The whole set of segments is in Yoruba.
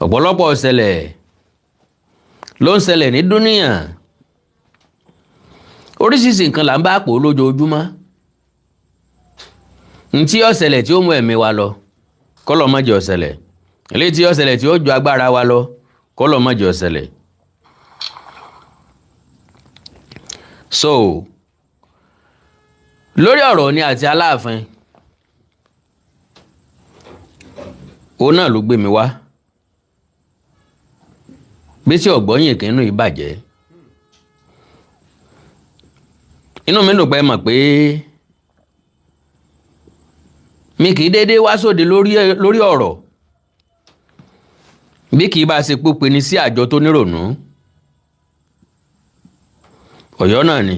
ọ̀pọ̀lọpọ̀ ṣẹlẹ̀ ló ń ṣẹlẹ̀ ní dúníyàn. Oríṣiríṣi nǹkan là ń bá pò lójoojúmọ́. Ntí ó ṣẹlẹ̀ tí ó mú ẹ̀mí wa lọ, kọ́lọ̀ má jẹ́ ó ṣẹlẹ̀. Eléyìí tí ó ṣẹlẹ̀ tí ó ju agbára wa lọ, kọ́lọ̀ má jẹ́ ó ṣẹlẹ̀. So, lórí ọ̀rọ̀ ni àti Aláàfin, òun náà ló gbé mi wá. Bí tí ọ̀gbọ́yìn kínú ìbàjẹ́. Inú mi dùn pé mọ̀ pé mi kì í dédé wá sóde lórí ọ̀rọ̀ bí kì í bá ṣe pópe ni sí àjọ tó nírònú. Ọ̀yọ́ náà ni.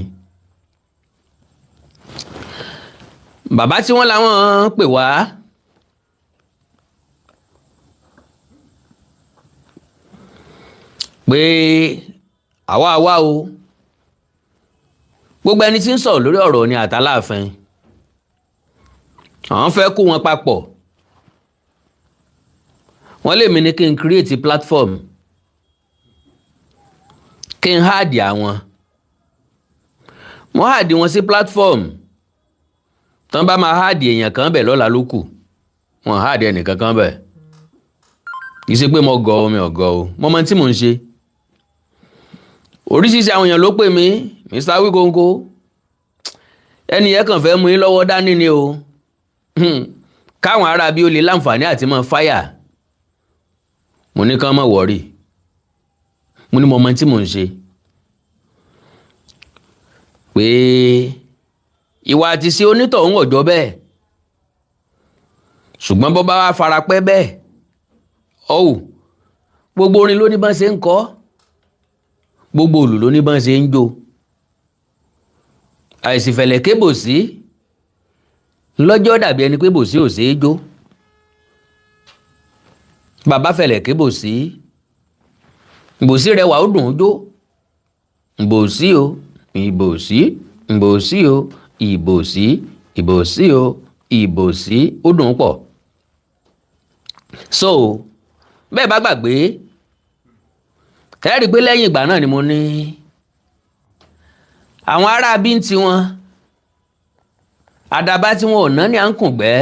Bàbá tí wọ́n láwọn pè wá pé àwa o, gbogbo ẹni tí ń sọ̀rọ̀ lórí ọ̀rọ̀ ni àti Aláàfin, àwọn fẹ́ kó wọn papọ̀. Wọ́n lè mi ní kí n create platform, kí n háàdì àwọn. Mo háàdì wọn sí platform. Tán bá máa háàdì èèyàn kan bẹ̀ lọ́la ló kù. Wọ́n háàdì ẹnìkan kan bẹ̀. Kì í ṣe pé mo gọ̀ o, mi ò gọ̀ o. Mo mọ tí mò ń ṣe. Oríṣiríṣi àwọn èèyàn ló pè mí, Mr. Awikonko. Ẹni yẹn kàn fẹ́ mú yín lọ́wọ́ dání ni o. Káwọn ará bí ó lè láǹfààní àti mọ́ fáyà. Mo ní kán má wọ̀rí. Mo ní mo mọ tí mò ń ṣe. Pé ìwà àti sí onítọ̀hún ọ̀jọ́ bẹ́ẹ̀. Ṣùgbọ́n bó bá wá fara pẹ́ bẹ́ẹ̀. Gbogbo orin ló ní bá ṣe ń kọ. Gbogbo òlù ló ní bá ṣe ń jó. Àìsìfẹ̀lẹ̀ kébò sí. Lọ́jọ́ dàbí ẹni pé bòsí ò ṣe é jó. Bàbá fẹ̀lẹ̀ kébò sí. Ìbòsí rẹwà ó dùn ún jó. Ìbòsí o, ìbòsí, ìbòsí o, ìbòsí, ìbòsí o, ìbòsí ó dùn ún pọ̀. So, bẹ́ẹ̀ bá gbàgbé, kẹ́rì pé lẹ́yìn ìgbà náà ni mo ní àwọn ará bí ń ti wọn, àdàbà tí wọn ò ná ní à ń kùn gbẹ́,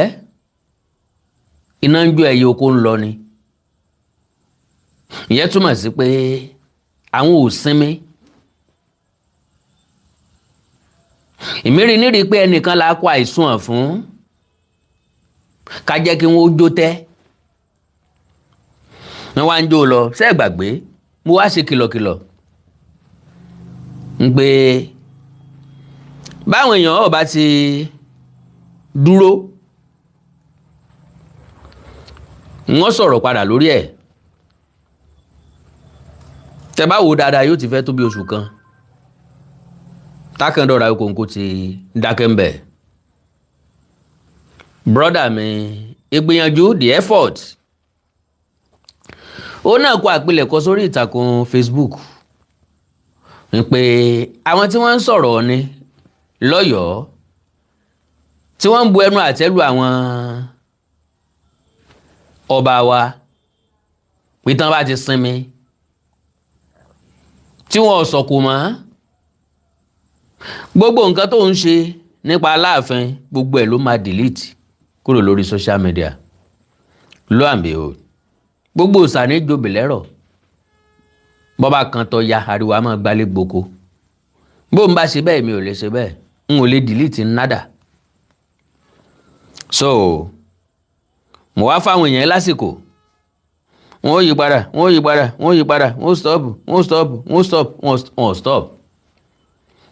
iná ń jó ẹyẹ oko ń lọ ni. Ìyẹn túmọ̀ sí pé àwọn ò sinmi. Ìmírí nírí pé ẹnìkan la kó àìsùn ọ̀ fún, ká jẹ́ kí wọ́n ó jó tẹ́. Wọ́n wá ń jó lọ, ṣé ẹ gbàgbé, mo wá ṣe kìlọ̀kìlọ̀. Ń pé báwọn èèyàn ò bá ti dúró, wọ́n sọ̀rọ̀ padà lórí ẹ̀. Tẹ́ bá wò dáadáa yóò ti fẹ́ tó bí oṣù kan. Tákàndọ̀rọ̀ Awikonko ti dákẹ́ ń bẹ̀. Brọ́dà mi, ìgbìyànjú, the effort. Ó náà kọ àpilẹ̀kọ sórí ìtàkùn Facebook. Ń pé àwọn tí wọ́n ń sọ̀rọ̀ ni lọ́yọ̀ọ́, tí wọ́n ń bu ẹnu àtẹ́lù àwọn ọba wa, pé tán bá ti sinmi, tí wọ́n sọ̀kò mọ́. Gbogbo nǹkan tó ń ṣe nípa Aláàfin, gbogbo ẹ̀ ló máa delete kúrò lórí social media. Lo and behold, gbogbo ìsàní jòbì lẹ́rọ̀. Bọ́bá kan tọ́ ya ariwo a máa gbálé gboko. Bó ń bá ṣe bẹ́ẹ̀ mi ò lè ṣe bẹ́ẹ̀. N ò lè delete nada. So, mo wá fáwọn èèyàn lásìkò. Wọ́n ó yí padà, wọ́n ó yí padà, wọ́n ó yí padà, wọ́n ó stop, wọ́n ó stop, wọ́n ó stop, wọ́n ó stop.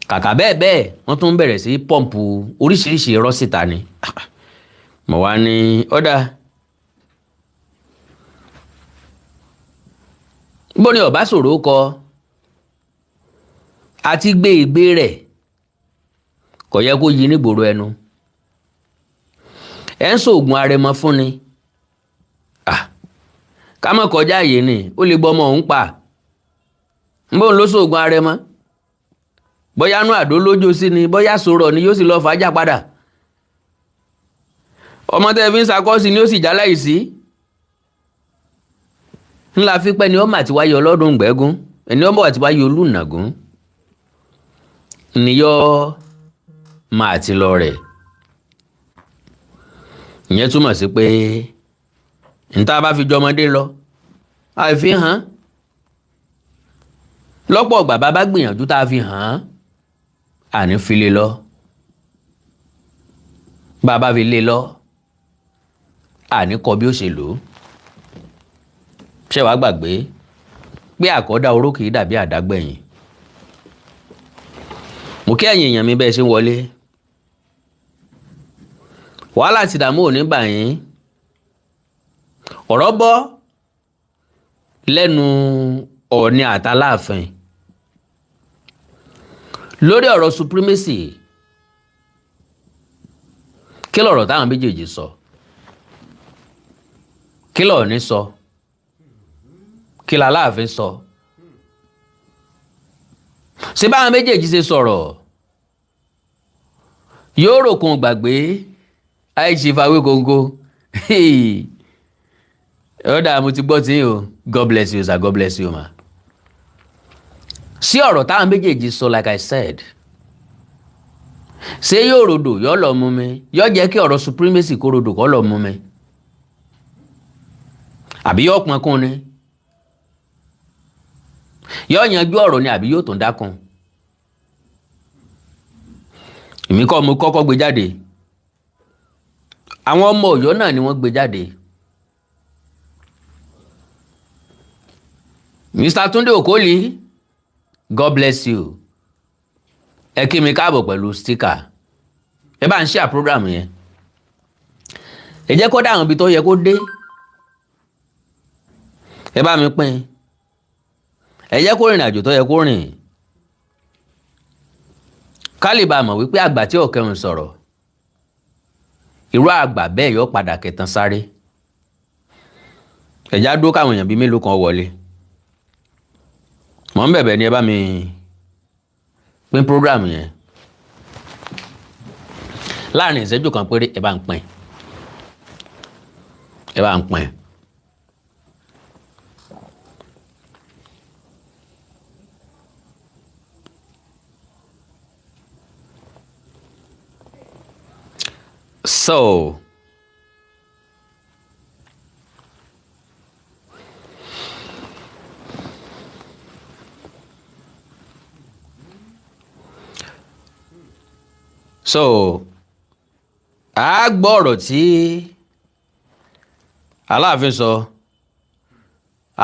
Kàkà bẹ́ẹ̀ wọ́n tún bẹ̀rẹ̀ sí pọ́ǹpù oríṣiríṣi irọ́ síta ni. Mo wá ní ọ̀dà. Bó ni ọ̀bá ṣòro kọ àti gbé ìgbé rẹ̀ kò yẹ kó yí nígboro ẹnu. Ẹ ń ṣoògùn arẹmọ fún ni. Ká mọ̀ kọjá àyè ni ó lè gbọ́ ọmọ òun pa. Bó ń lọ ṣoògùn arẹmọ. Bóyá nú àdó lójó sí ni, bóyá sọ̀rọ̀ ni yóò sì lọ fàájà padà. Ọmọ tẹ́ fi ń sakọ́sí ni ó sì jáláìsí. ńlá fípẹ́ ni ọmọ àti wáyé ọlọ́dún gbẹ́gún ẹni ọmọ àti wáyé olùnàgún níyọ́ máa ti lọ rẹ̀. ìyẹn túmọ̀ sí pé níta bá fi jọmọdé lọ àìfi hàn lọ́pọ̀ ọgbà bá gbìyànjú tá a fi hàn àní fi lé lọ bàbá fi lé lọ àní kọ bí ó ṣe lò ó. ṣé wàá gbàgbé pé àkọ́dá oró kìí dàbí àdágbẹ̀yìn. mo kí ẹ̀yin èèyàn mi bẹ́ẹ̀ ṣe ń wọlé. wàhálà ti dààmú òní bà yín. ọ̀rọ̀ bọ́ lẹ́nu Ọọ̀ni àtàláàfin lórí ọ̀rọ̀ supremacy. kí lọ̀rọ̀ táwọn méjèèjì sọ? kí l'Ọọ̀ni sọ? kí l'Aláàfin sọ? ṣé báwọn méjèèjì ṣe sọ̀rọ̀ yóò ròkun gbàgbé àìṣèfà Awikonko. ọ̀dà mo ti gbọ́ tí o. God bless you sir, God bless you ma. sí ọ̀rọ̀ táwọn méjèèjì sọ like I said, ṣé yóò rodò yóò lọ mú mi, yóò jẹ́ kí ọ̀rọ̀ supremacy kó rodò kó lọ mú mi, àbí yóò pọnkún ni, yóò yanjú ọ̀rọ̀ ni àbí yóò tún dákun. èmi kọ́ mo kọ́kọ́ gbé jáde, àwọn ọmọ Ọ̀yọ́ náà ni wọ́n gbé jáde. Mr. Túndé Okoli, God bless you. ẹ kí mi káàbọ̀ pẹ̀lú sticker. ẹ bá ń share program yẹn. ẹ jẹ́ kó dáhùn ibi tó yẹ kó dé. ẹ bá mi pín. ẹ jẹ́ kó rìn àjò tó yẹ kó rìn. ká lè bá mọ̀ wípé àgbà tí ọ̀kẹ́rùn sọ̀rọ̀, irú àgbà bẹ́ẹ̀ yóò padà kẹtàn sáré. ẹ já dúró káwọn èèyàn bíi mélòó kan wọlé. mọ̀ ń bẹ̀bẹ̀ ni ẹ bá mi pín program yẹn láàrin ìṣẹ́jú kan péré. ẹ bá ń pín, ẹ bá ń pín. So a gbọ́ ọ̀rọ̀ tí Aláàfin sọ,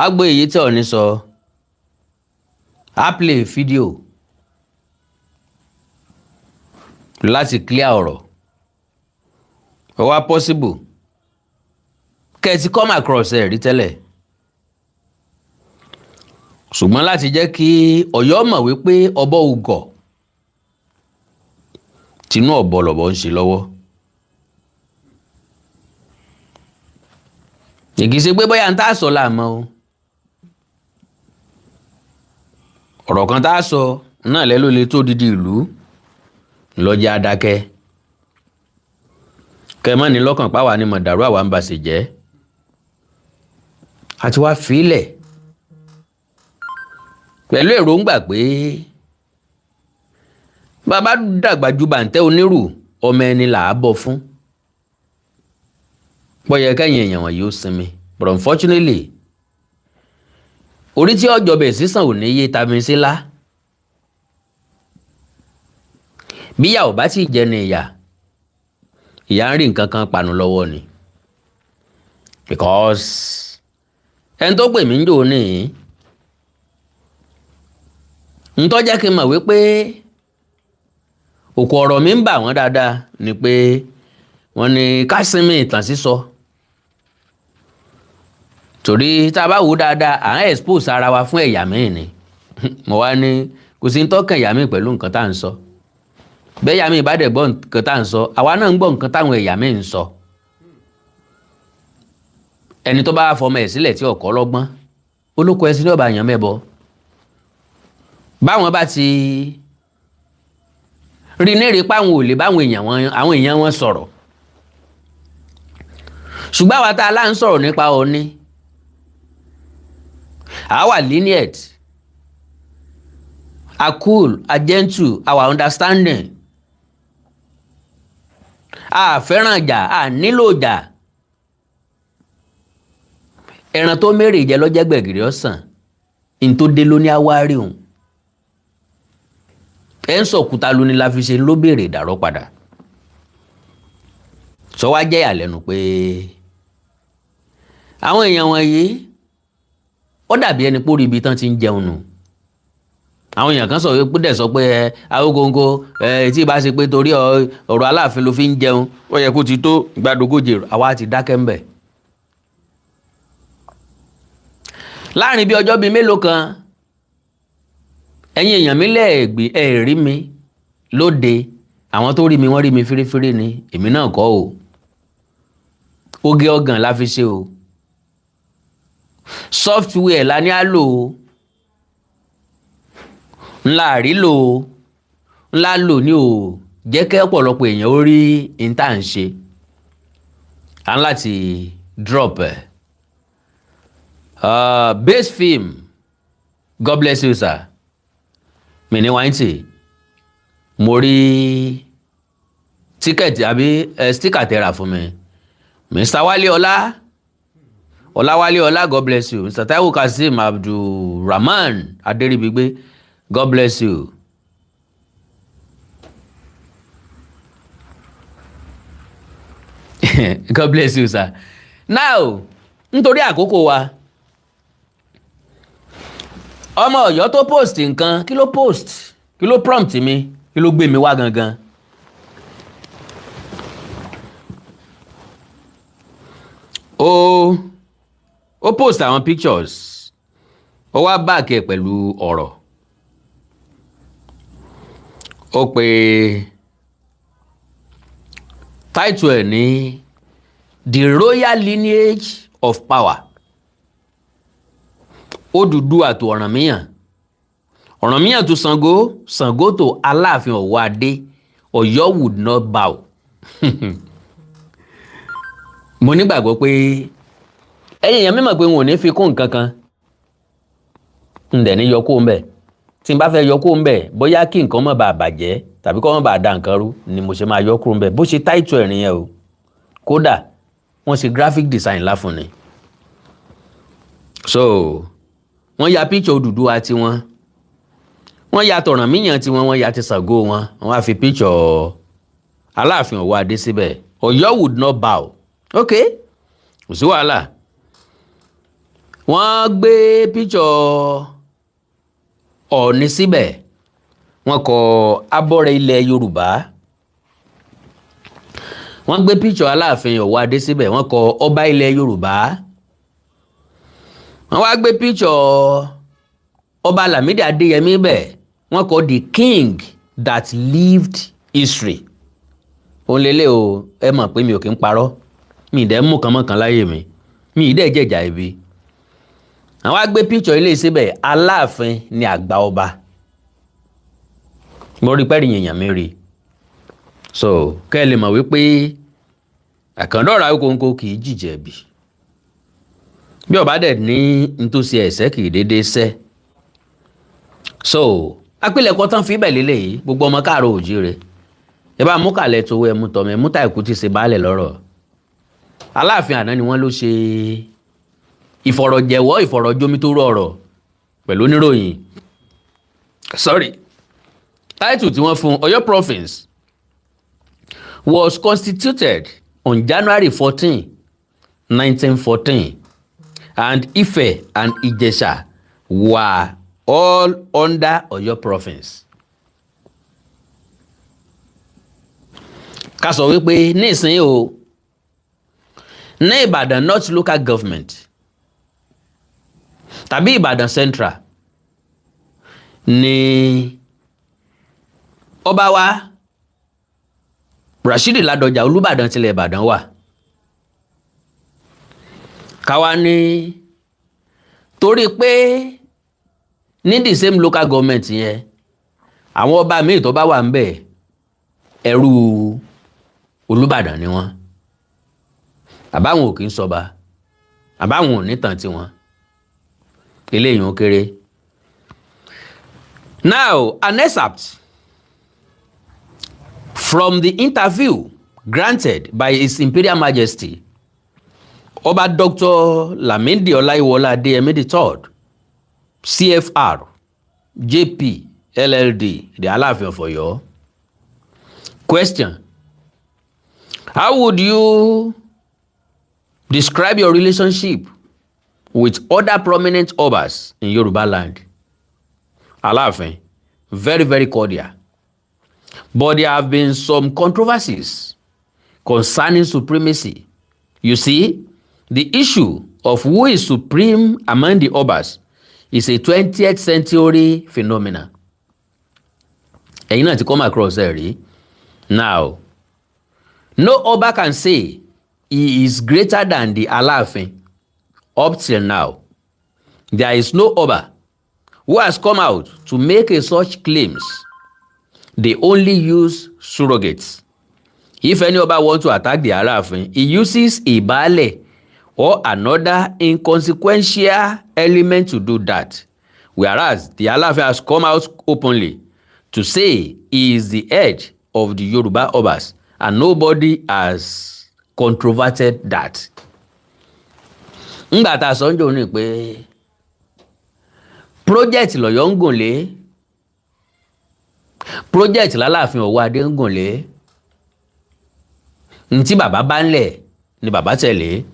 a gbọ́ èyí tí Ọọ̀ni sọ, a play fídíò láti clear ọ̀rọ̀. ó wá possible kẹ́ẹ̀tì come across ẹ̀ rí tẹ́lẹ̀, ṣùgbọ́n láti jẹ́ kí Ọ̀yọ́ mọ̀ wípé ọbọ̀ ugọ̀ tinú ọ̀bọ lọ̀bọ ń ṣe lọ́wọ́. kì í ṣe pé bóyá ń tá a sọ láàmọ́ o, ọ̀rọ̀ kan tá a sọ náà lẹ́ ló lè tó dídí ìlú lọ́jà adákẹ́. kẹ́mọ́ ní lọ́kàn páwa ni mọ̀dàrú àwa ń bá ṣe jẹ́, àti wá fílẹ̀ pẹ̀lú èròǹgbà pé bàbá dàgbà ju bàǹtẹ́ onírù ọmọ ẹni là á bọ̀ fún. bọ́yẹ kẹ́yìn èèyàn wọ̀nyí ó sinmi, but unfortunately orí tí ọjọ́ bẹ̀ sísàn ò ní yé tami sí lá. bíyà ò bá sì jẹ ní ìyá ń rí nǹkan kan panu lọ́wọ́ ni, because ẹni tó pè mí ń jò ní ń tọ́jà kí n mọ̀ wípé òkú ọ̀rọ̀ mi ń bà wọ́n dáadáa ni pé wọ́n ní ká sinmi ìtàn sísọ, torí tá a bá wò dáadáa à ń expose ara wa fún ẹ̀yà míì ni. mo wá ní kò sí ń tọ́kàn ẹ̀yà míì pẹ̀lú nǹkan tá à ń sọ, bẹ́ẹ̀ ẹ̀yà míì bá dẹ̀ gbọ́ nǹkan tá à ń sọ, àwa náà ń gbọ́ nǹkan táwọn ẹ̀yà míì ń sọ. ẹni tó bá fọmọ ẹ̀ sílẹ̀ tí ọkọ̀ lọ́gbọ́n olóko ẹsìn ní ọba àyàn mẹ́bọ. báwọn bá ti rí ní rí páwọn ò lè báwọn èèyàn wọn sọ̀rọ̀, ṣùgbọ́n àwa tá a lá ń sọ̀rọ̀ nípa Ọọ̀ni Our lenient, a cool, a gentle, our understanding. A fẹ́ràn ìjà, a nílò ìjà. Ẹran tó mẹ́rẹ̀ jẹ lọ́jẹ́ gbẹ̀gìrì ọ̀sán, in tó dé ló ní àwárí òun. Ẹ ń sọ̀kúta lóní la fi ṣe ló béèrè ìdàrọ́ padà. Sọ wá jẹ́ ìyàlẹ́nu pé àwọn èèyàn wọ̀nyí ó dàbí ẹni pórí ibi tán ti ń jẹun nù. Àwọn èèyàn kan sọ pé Awikonko tí ìbá ṣe pé torí ọ̀rọ̀ Aláàfin ló fi ń jẹun ó yẹ kó ti tó gbàdógójì àwa ti dákẹ́ ń bẹ̀. Láàrin bí ọjọ́ bíi mélòó kan ẹ̀yin èèyàn mi lẹ́ẹ̀gbẹ́ rí mi lóde, àwọn tó rí mi wọ́n rí mi fírífírí ni, èmi náà kọ́ o. Oge ọgàn la fi ṣe o. Software la ní á lò o. Ńlá rí lò o. Ńlá lò ní o jẹ́ kẹ́ ọ̀pọ̀lọpọ̀ èèyàn ó rí ìta ń ṣe. À ń láti drop base film. God bless you sir. Mi ní wáńtì mo rí tíkẹ̀tì àbí stíkà tẹ́ra fún mi. Mr. Wálé Ọlá Ọlá, God bless you. Mr. Taiwo Kasim Abdulrahman Adéribigbe, God bless you. God bless you sir. Now nítorí àkókò wa, ọmọ Ọ̀yọ́ tó post nǹkan, kí ló prompt mi, kí ló gbé mi wá gangan. Ó post àwọn pictures, ó wá back ẹ̀ pẹ̀lú ọ̀rọ̀. Ó pe title ẹ̀ ní The Royal Lineage of Power. Odùduwà tó Ọ̀rànmíyàn tó Ṣàngó tó Aláàfin Ọ̀wọ́ Adé, Ọ̀yọ́ would not bow. Mo nígbàgbọ́ pé ẹ̀yin èèyàn mímọ̀ pé wọn ò ní fi kún nǹkan kan. Ǹdẹ̀ ní yọkó ń bẹ̀. Tí n bá fẹ́ yọkó ń bẹ̀, bóyá kí nǹkan má bàa bàjẹ́ tàbí kó má bàa da nǹkan rú ni mo ṣe máa yọkó ń bẹ̀. Bó ṣe title ẹ̀rín yẹn o. Kódà wọ́n ṣe graphic design láfún ni. So wọ́n ya picture Odùduwà tiwọn, wọ́n ya tọ̀rànmíyàn tiwọn, wọ́n ya ti Ṣàngó wọn, wọ́n á fi picture Aláàfin Ọ̀wọ́ Adé síbẹ̀. Ọ̀yọ́ would not bow. Ok, kò sí wàhálà. Wọ́n gbé picture Ọọ̀ni síbẹ̀, wọ́n kọ abọ́rẹ̀ ilẹ̀ Yorùbá. Wọ́n gbé picture Aláàfin Ọ̀wọ́ Adé síbẹ̀, wọ́n kọ ọba ilẹ̀ Yorùbá. Wọ́n wá gbé picture ọba Lámídì Adéyẹmí bẹ̀, wọ́n kọ the king that lived history. Ó lélẹ̀ o, ẹ mọ̀ pé mi ò kí ń parọ́, mi ìdẹ́ mú kan mọ́kan láyé mi, mi ìdẹ́ jẹ̀jà ibi. Àwọn wá gbé picture ilé síbẹ̀, Aláàfin ni àgbà ọba. Mo rí pẹ́rì yìnyín mi rí. So kẹ́ ẹ lè mọ̀ wípé àkàndọ̀rọ̀ Awikonko kì í jìjẹ̀bi. Bí ọba dẹ̀ ní nítòsí ẹ̀sẹ̀ kì í dédé sẹ́. So àpilẹ̀kọ tán fi bẹ̀ lélẹ̀ yìí, gbogbo ọmọ káàárọ̀ oòjíire. Ẹ bá mú kàlẹ̀ tó wẹ́ mú tọmọ ẹ mú Táìkú ti ṣe baálẹ̀ lọ́rọ̀. Aláàfin àná ni wọ́n ló ṣe ìfọ̀rọ̀jomitoro ọ̀rọ̀ pẹ̀lú oníròyìn. Title tí wọ́n fún Ọ̀yọ́ province was constituted on January 14, 1914, and Ife and Ijesha were all under Ọ̀yọ́ province. Ká sọ wípé ní ìsìn o, ní Ìbàdàn North Local Government tàbí Ìbàdàn Central ni ọba wa Rashidi Ládọjà Olúbàdàn tilẹ̀ Ìbàdàn wà. Káwa ní torí pé ní the same local government yẹn àwọn ọba míì tó bá wà ń bẹ̀ ẹrú Olúbàdàn ni wọ́n. Àbáwọn ò kì í sọba, àbáwọn ò ní tàn tiwọn. eléyìí ó kéré. Now, an excerpt from the interview granted by His Imperial Majesty Ọba Dr. Lamidi Ọláyíwọlá Adéyẹmí III, CFR, JP, LLD, the Alaafin of Ọ̀yọ́. Question: how would you describe your relationship with other prominent Obas in Yoruba land? Alaafin: very, very cordial. But there have been some controversies concerning supremacy. You see, the issue of who is supreme among the Obas is a 20th century phenomenon. Ẹ̀yin náà ti come across ẹ̀ rí. Now, no Oba can say he is greater than the Alaafin up till now. There is no Oba who has come out to make such claims. They only use surrogates. If any Oba wants to attack the Alaafin, he uses a baale or another inconsequential element to do that. Whereas the Alaafin has come out openly to say he is the head of the Yoruba Obas, and nobody has controverted that. Ngbà tá a sọ ńjọ́ ní pé project lọ́yọ́ ń gùn lé, project l'Alaafin Ọ̀wọ́ Adé ń gùn lé, ntí bàbá bá ń lẹ̀ ni bàbá tẹ̀lé.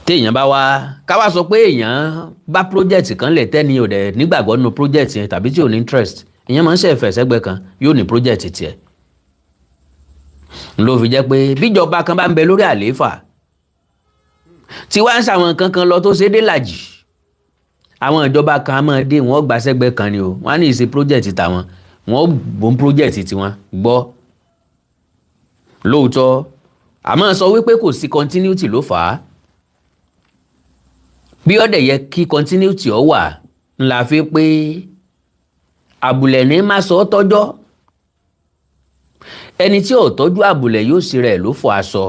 Téèyàn bá wá ká wá sọ pé èèyàn bá project kan lẹ̀ tẹ́ni ò dẹ̀ nígbàgbọ́ nínú project yẹn tàbí tí ò ní interest, èèyàn máa ń ṣe ìfẹ̀sẹ́gbẹ́ kan yóò ní project tiẹ̀. Ló fi jẹ́ pé bíjọba kan bá ń bẹ lórí àlééfà tí wá ń ṣàwọn kankan lọ tó ṣe dé làjì, àwọn ìjọba kan á máa dé wọ́n gbà sẹ́gbẹ́ kan ni o, wọ́n á ní ìṣe project tàwọn, wọ́n bọ́n project tiwọn gbọ́. Lóòótọ́ àmọ́ sọ wípé kò sí continuity ló fà á. Bí ó dẹ̀ yẹ kí continuity ó wà ńlá fi pé àbùlẹ̀ ní má sọ tọ́jọ́, ẹni tí ò tọ́jú àbùlẹ̀ yóò sì rẹ̀ ló fọ aṣọ.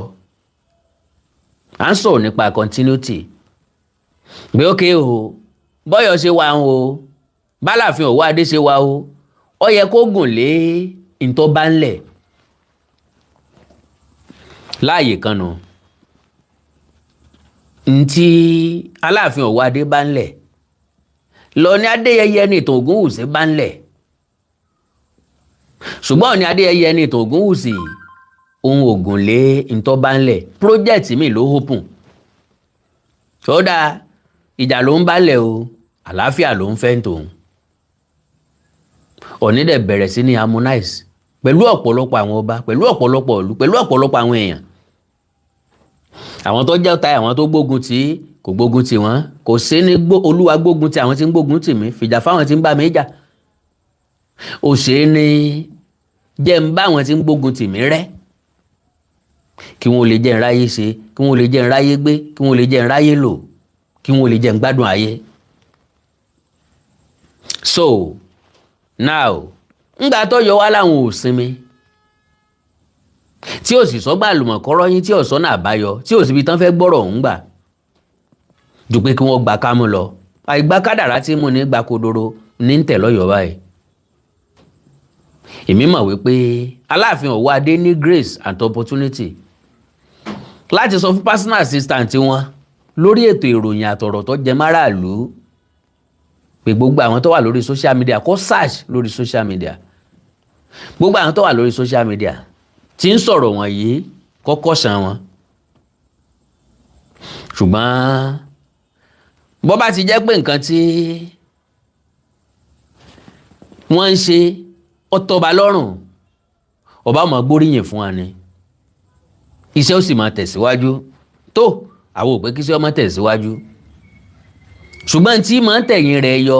À ń sọ̀rọ̀ nípa continuity. Bí ókè o, bọ́yọ̀ ṣe wà o, b'Alaafin Ọ̀wọ́ Adé ṣe wà o, ó yẹ kó gùn lé ìtọ́ bá ń lẹ̀ láàyè kan nù. Ntí Alaafin Ọ̀wọ́ Adé bá ń lẹ̀ lọ ní Adéyẹyẹ ní ìtàn Ògúnwùsì bá ń lẹ̀. Ṣùgbọ́n ní Adéyẹyẹ ní ìtàn Ògúnwùsì ohun ògùn lé ìtọ́ bá ń lẹ̀, project mi ló open. Ó dáa, ìjà ló ń bá lẹ̀ o, àlàáfíà ló ń fẹ́ tòun. Ọ̀ní dẹ̀ bẹ̀rẹ̀ sí ní harmonize pẹ̀lú ọ̀pọ̀lọpọ̀ àwọn ọba, pẹ̀lú ọ̀pọ̀lọpọ̀ ìlú, pẹ̀lú ọ̀pọ̀lọpọ̀ àwọn èèyàn. Àwọn tó jẹ́ ọ̀tá, àwọn tó gbógun tì kò gbógun tì wọ́n, kò sí ní Olúwa gbógun tì àwọn tí ń gbógun tì mí, fìjà fáwọn tí ń bá mi jà. Ó ṣe é ní jẹ́ ń bá àwọn tí ń gbógun tì mí rẹ́, kí wọ́n lè jẹ́ ń ráyé ṣe, kí wọ́n lè jẹ́ ń ráyé gbé, kí wọ́n lè jẹ́ ń ráyé lò, kí wọ́n lè jẹ́ ń gbádùn ayé. So now ńgbà tó yọ wá láwọn ò sinmi, tí ò sì sọ́gbà àlùmọ̀kọ́rọ́ yín, tí ò sọ́nà àbáyọ, tí ò síbi tán fẹ́ gbọ́rọ̀ ọ̀hún gbà jù pé kí wọ́n gba kámú lọ. Àìgbá kádàrá tí mo ní gba kodoro ní ń tẹ̀ lọ́yọ̀ọ́ báyìí. Èmi mọ̀ wípé Alaafin Ọ̀wọ́ Adé ní grace and opportunity láti sọ fún personal assistant wọn lórí ètò ìròyìn àtọ̀rọ̀ tó jẹ máràlú pé gbogbo àwọn tó wà lórí social media kó search lórí social media, gbogbo àwọn tó wà lórí social media tí ń sọ̀rọ̀ wọ̀nyí kọ́kọ́ sàn wọn. Ṣùgbọ́n bó bá ti jẹ́ pé nǹkan tí wọ́n ń ṣe ó tọ́ba lọ́rùn, ọba máa gbóríyìn fún wa ni, iṣẹ́ ó sì máa tẹ̀síwájú. Tó àwọn ò pé kí iṣẹ́ ó máa tẹ̀síwájú, ṣùgbọ́n tí máa tẹ̀yìn rẹ̀ yọ,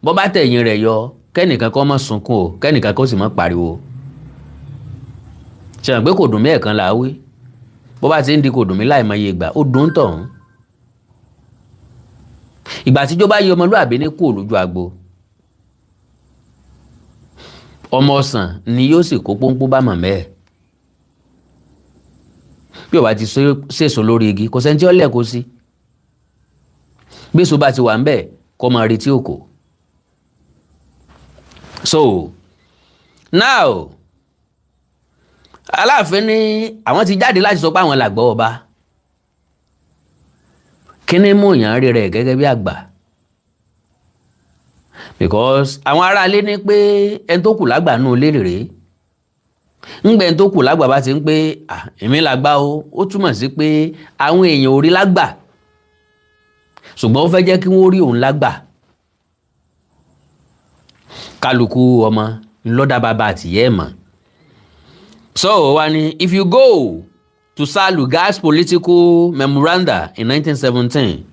bó bá tẹ̀yìn rẹ̀ yọ, kẹ́nìkan kó má sunkún o, kẹ́nìkan kó sì má pariwo. Ṣé àgbẹ̀ kò dùn mí ẹ̀kan là á wí, bó bá ti ń di kò dùn mí láì mọ iye ìgbà ó dùn tọ̀hún. Ìgbà tíjọ́ bá yẹ ọmọlúàbí ní kú lójú agbo, ọmọ ọ̀sán ni yóò sì kó pọ́npọ́n bá mọ̀ mẹ́ẹ̀. Bí ó bá ti sèso lórí igi kò sẹ́ni tí ó lẹ̀ kó sí. gbèsò bá ti wà ń bẹ̀ kó máa retí òkò. So now Aláàfin ní àwọn ti jáde láti sọ pé àwọn làgbà ọba. Kí ni mú èèyàn rí rẹ̀ gẹ́gẹ́ bí àgbà? Because àwọn aráalé ní pé ẹni tó kù lágbà nù lé rèé. Ńgbẹ́ ẹni tó kù lágbà bá ti ń pé èmi làgbà o, ó túmọ̀ sí pé àwọn èèyàn ò rí lágbà. Ṣùgbọ́n ó fẹ́ jẹ́ kí wọ́n rí òun lágbà. Kálukú ọmọ ńlọ́dà bàbá àtìyẹ́ mọ̀. So if you go to Saluga's political memoranda in 1917,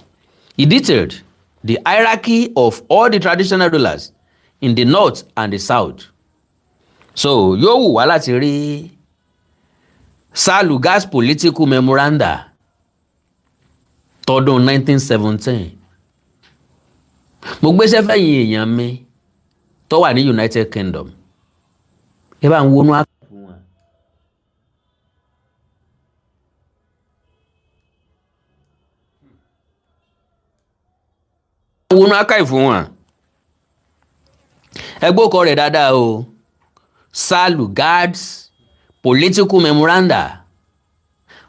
he detailed the hierarchy of all the traditional rulers in the north and the south. So yóò wù wá láti rí Saluga's political memoranda tọdún 1917. Mo gbéṣẹ́ fẹ̀yìn èèyàn mi tó wà ní United Kingdom. Ẹ bá ń wọnú àkàtà fún wọn. Wọnú àkàtà fún wọn. Ẹgbẹ́ ọkọ rẹ̀ dáadáa o. Saluga's political memoranda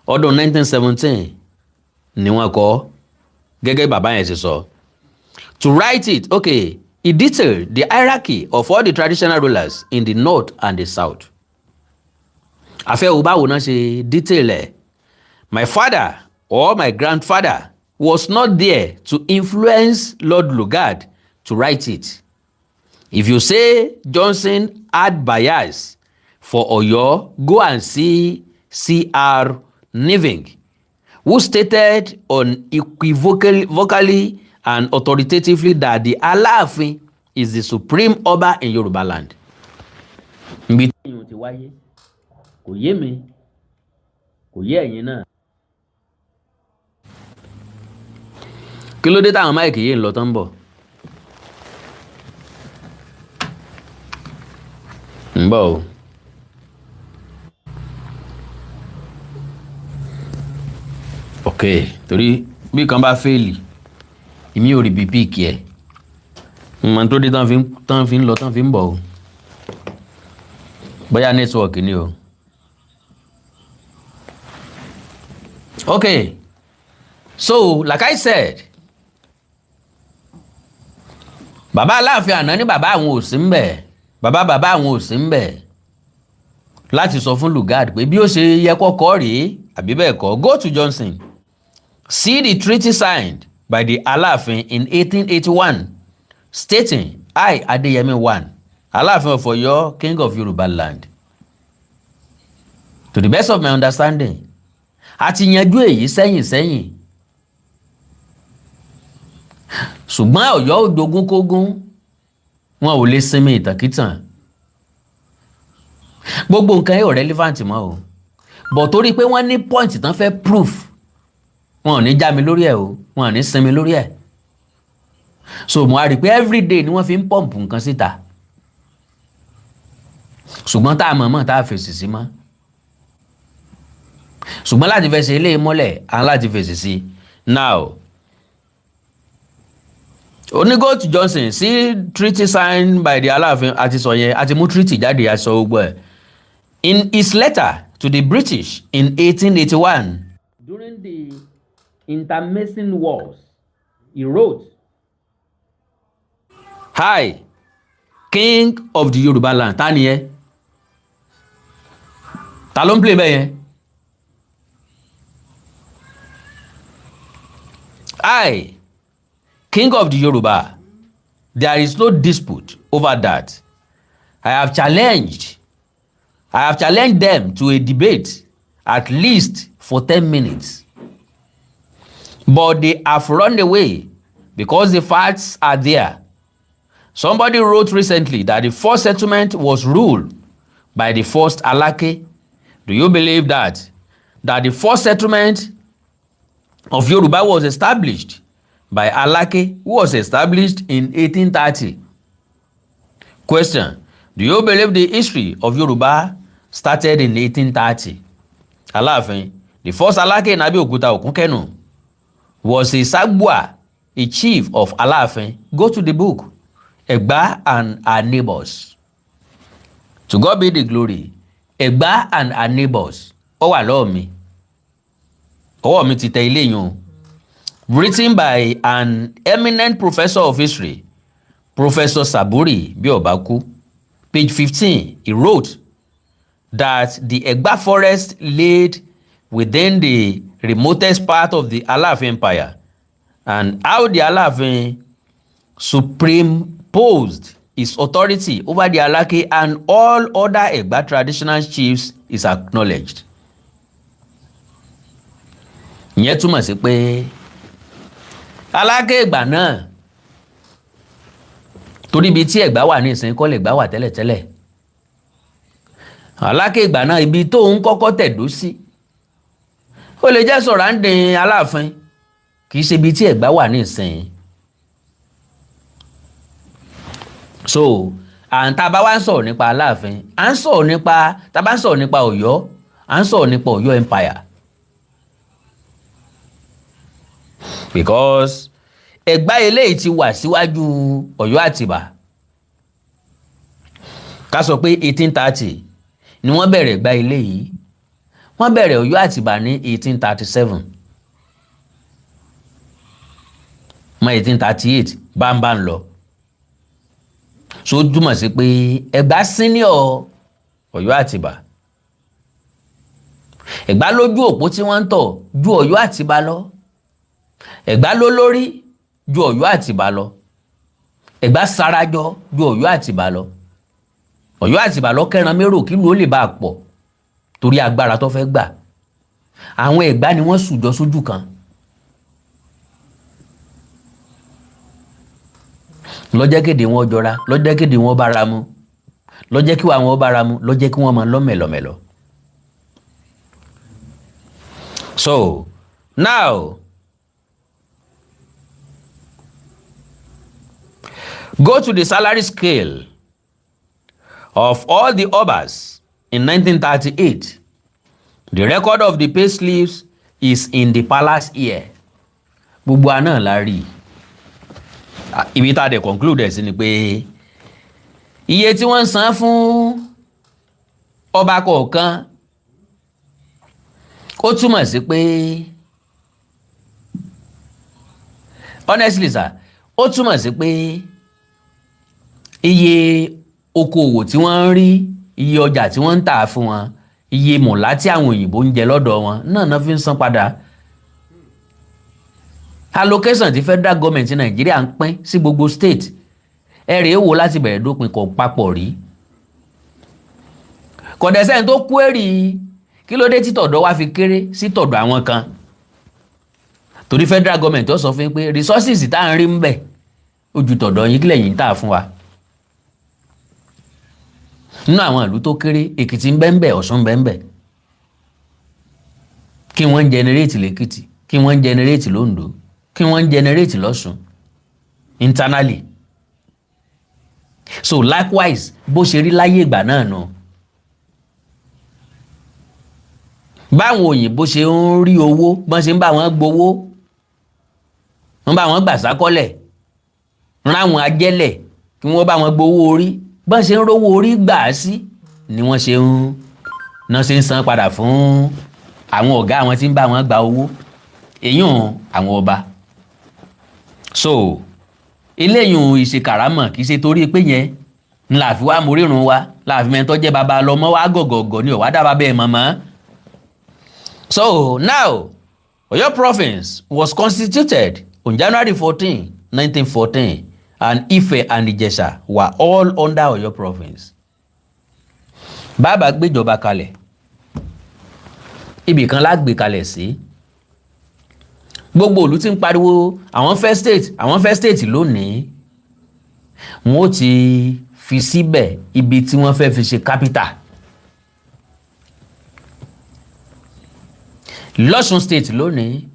ọdún 1917 ni wọ́n kọ gẹ́gẹ́ bàbá yẹn ṣe sọ. To write it, okay, he detailed the hierarchy of all the traditional rulers in the north and the south. Àfẹ́ wo báwo náà ṣe detail ẹ̀. My father or my grandfather was not there to influence Lord Lugard to write it. If you say Johnson had bias for Oyo, go and see C.R. Niving, who stated unequivocally and authoritatively that the Alaafin is the supreme Oba in Yoruba land. Ibi tí ìyẹn ti wáyé kò yé mi, kò yé ẹ̀yin náà. Kí ló dé táwọn máìkì yìí ń lọ tán bọ̀? ń bọ̀ o. Ok, torí bí kan bá fẹ́ẹ̀lì ìmí ò rí bí píìkì ẹ̀. Mọ̀ tó dé tán fi ń lọ tán fi ń bọ̀ o. Bóyá nẹ́tíwọ̀kì ni o. Ok, so like I said, bàbá Aláàfin àná ní bàbá àwọn ò sí ń bẹ̀. Bàbá àwọn ò sí ń bẹ̀ láti sọ fún Lugard pé bí ó ṣe yẹ kọ́kọ́ rèé àbí bẹ́ẹ̀ kọ́. Go to Johnson. See the treaty signed by the Alaafin in 1881 stating, I, Adeyemi I, Alaafin of Oyo, King of Yoruba land. To the best of my understanding, a ti yanjú èyí sẹ́yìn. Ṣùgbọ́n Ọ̀yọ́ ò dogun kógún, wọn ò lè sinmi ìtàkìtàn. Gbogbo nǹkan yóò relevant mọ́ o. But torí pé wọ́n ní point tán fẹ́ proof, wọn ò ní já mi lórí ẹ̀ o, wọn ò ní sinmi lórí ẹ̀. So mo á rí pé everyday ni wọ́n fi ń pump nǹkan síta. Ṣùgbọ́n tá a mọ̀ tá a fèsì sí mọ́. Ṣùgbọ́n láti fẹ́ ṣe ilé mọ́lẹ̀, à ń láti fèsì sí. Now, only go to Johnson, see treaty signed by the Alaafin àti sọ yẹn, àti mú treaty jáde àti sọ gbogbo ẹ̀. In his letter to the British in 1881, during the intermixing wars, he wrote, Hi, King of the Yoruba land. Ta ni ẹ? Ta ló ń play bẹ́ẹ̀ yẹn? I, King of the Yoruba, there is no dispute over that. I have challenged them to a debate at least for 10 minutes. But they have run away because the facts are there. Somebody wrote recently that the first settlement was ruled by the first Alake. Do you believe that? That the first settlement of Yoruba was established by Alake, who was established in 1830. Question: do you believe the history of Yoruba started in 1830? Alaafin, the first Alake in Abeokuta Okunkenu was a Sagbua a chief of Alaafin, go to the book Egba and Her Neighbors. To God be the glory. Egba and Her Neighbors. Ó wà lọ́wọ́ mi. Ọwọ́ mi ti tẹ ilé yẹn o. Written by an eminent professor of history, Professor Saburi Biobaku. Page 15, he wrote that the Egba forest laid within the remotest part of the Alaafin Empire, and how the Alaafin superimposed his authority over the Alake and all other Egba traditional chiefs is acknowledged. Ìyẹn túmọ̀ sí pé Alake ìgbà náà, torí ibi tí Ẹ̀gbá wà ní ìsìn kọ́ l'Ẹ̀gbá wà tẹ́lẹ̀tẹ́lẹ̀, Alake ìgbà náà ibi tó ń kọ́kọ́ tẹ̀dó sí ó lè jẹ́ surrounding Aláàfin, kì í ṣe ibi tí Ẹ̀gbá wà ní ìsìn. So tá bá wá ń sọ̀rọ̀ nípa Aláàfin, à ń sọ̀rọ̀ nípa, tá bá ń sọ̀rọ̀ nípa Ọ̀yọ́, à ń sọ̀rọ̀ nípa Ọ̀yọ́ Empire, because Ẹ̀gbá eléyìí ti wà síwájú Ọ̀yọ́ Àtìbà. Ká sọ pé 1830 ni wọ́n bẹ̀rẹ̀ Ẹ̀gbá eléyìí, wọ́n bẹ̀rẹ̀ Ọ̀yọ́ Àtìbà ní 1837 mọ́ 1838 bá ń lọ. So túmọ̀ sí pé Ẹ̀gbá senior Ọ̀yọ́ Àtìbà. Ẹ̀gbá lójú òpó tí wọ́n ń tọ̀ ju Ọ̀yọ́ Àtìbà lọ. Ẹ̀gbá ló lórí ju Ọ̀yọ́ Àtìbà lọ. Ẹ̀gbá sarajọ ju Ọ̀yọ́ Àtìbà lọ. Ọ̀yọ́ Àtìbà lọ kẹran mérò kí ló lè bá a pọ̀ torí agbára tó fẹ́ gbà. Àwọn Ẹ̀gbá ni wọ́n sùjọ sójú kan. Lọ́jẹ́ kéde wọn jọra, lọ́jẹ́ kéde wọn bára mu, lọ́jẹ́ kí wọn bára mu, lọ́jẹ́ kí wọ́n máa lọ́mẹ̀lọ́mẹ̀lọ́. So now go to the salary scale of all the Obas in 1938. The record of the pay slips is in the palace here. Gbogbo àná la rí. Ibi tá dé conclude sí ni pé iye tí wọ́n san fún ọba kọ̀ọ̀kan ó túmọ̀ sí pé honestly sir, ó túmọ̀ sí pé iye okòwò tí wọ́n ń rí, iye ọjà tí wọ́n ń tà fún wọn, iye mọ̀lá tí àwọn òyìnbó ń jẹ lọ́dọ̀ wọn náà fi ń san padà. Allocation tí federal government ní Nàìjíríà ń pín sí gbogbo state ẹ̀rẹ̀ èwo láti bẹ̀rẹ̀ dópin kò papọ̀ rí. Kọ̀dẹ̀sẹ́ni tó kú èrì kí ló dé tí tọ̀dọ̀ wá fi kéré sí tọ̀dọ̀ àwọn kan. Torí federal government ó sọ fún pé resources tá à ń rí ń bẹ̀ ojú tọ̀dọ̀ yín kílẹ̀ yín tà fún wa. Nínú àwọn ìlú tó kéré, Èkìtì ń bẹ́ẹ̀ Ọ̀ṣun ń bẹ́ẹ̀ kí wọ́n generate l'Èkìtì, kí wọ́n generate l'Oǹdó, kí wọ́n generate l'Ọ̀ṣun internally. So likewise bó ṣe rí láyé ìgbà náà nù. Báwọn òyìnbó ṣe ń rí owó, bọ́n ṣe ń bá wọn gbowó, wọ́n bá wọn gbà sákọ́lẹ̀, ráwọn ajẹ́lẹ̀ kí wọ́n bá wọn gbowó orí, bọ́n ṣe ń rówó orí gbà á sí ni wọ́n ṣe ń san padà fún àwọn ọ̀gá àwọn tí ń bá wọn gba owó, èyàn àwọn ọba. So eléyìn ìṣe kàrámọ̀ kìí ṣe torí pé yẹn ńlá fi wá morírun wa, láàfin mẹ́tọ́ jẹ́ baba lọ́mọ wá gọ̀gọ̀gọ̀ ní ọ̀wá dábàá bẹ́ẹ̀ mọ̀mọ́. So now Oyo province was constituted on January 14, 1914, and Ife and Ijesha were all under Oyo province. Bàbá gbéjọba kalẹ̀, ibì kan la gbé kalẹ̀ sí. Gbogbo ìlú tí ń pariwo àwọn fẹ́ state lónìí, wọ́n ti fi síbẹ̀ ibi tí wọ́n fẹ́ fi ṣe capital. L'Ọ̀ṣun state lónìí,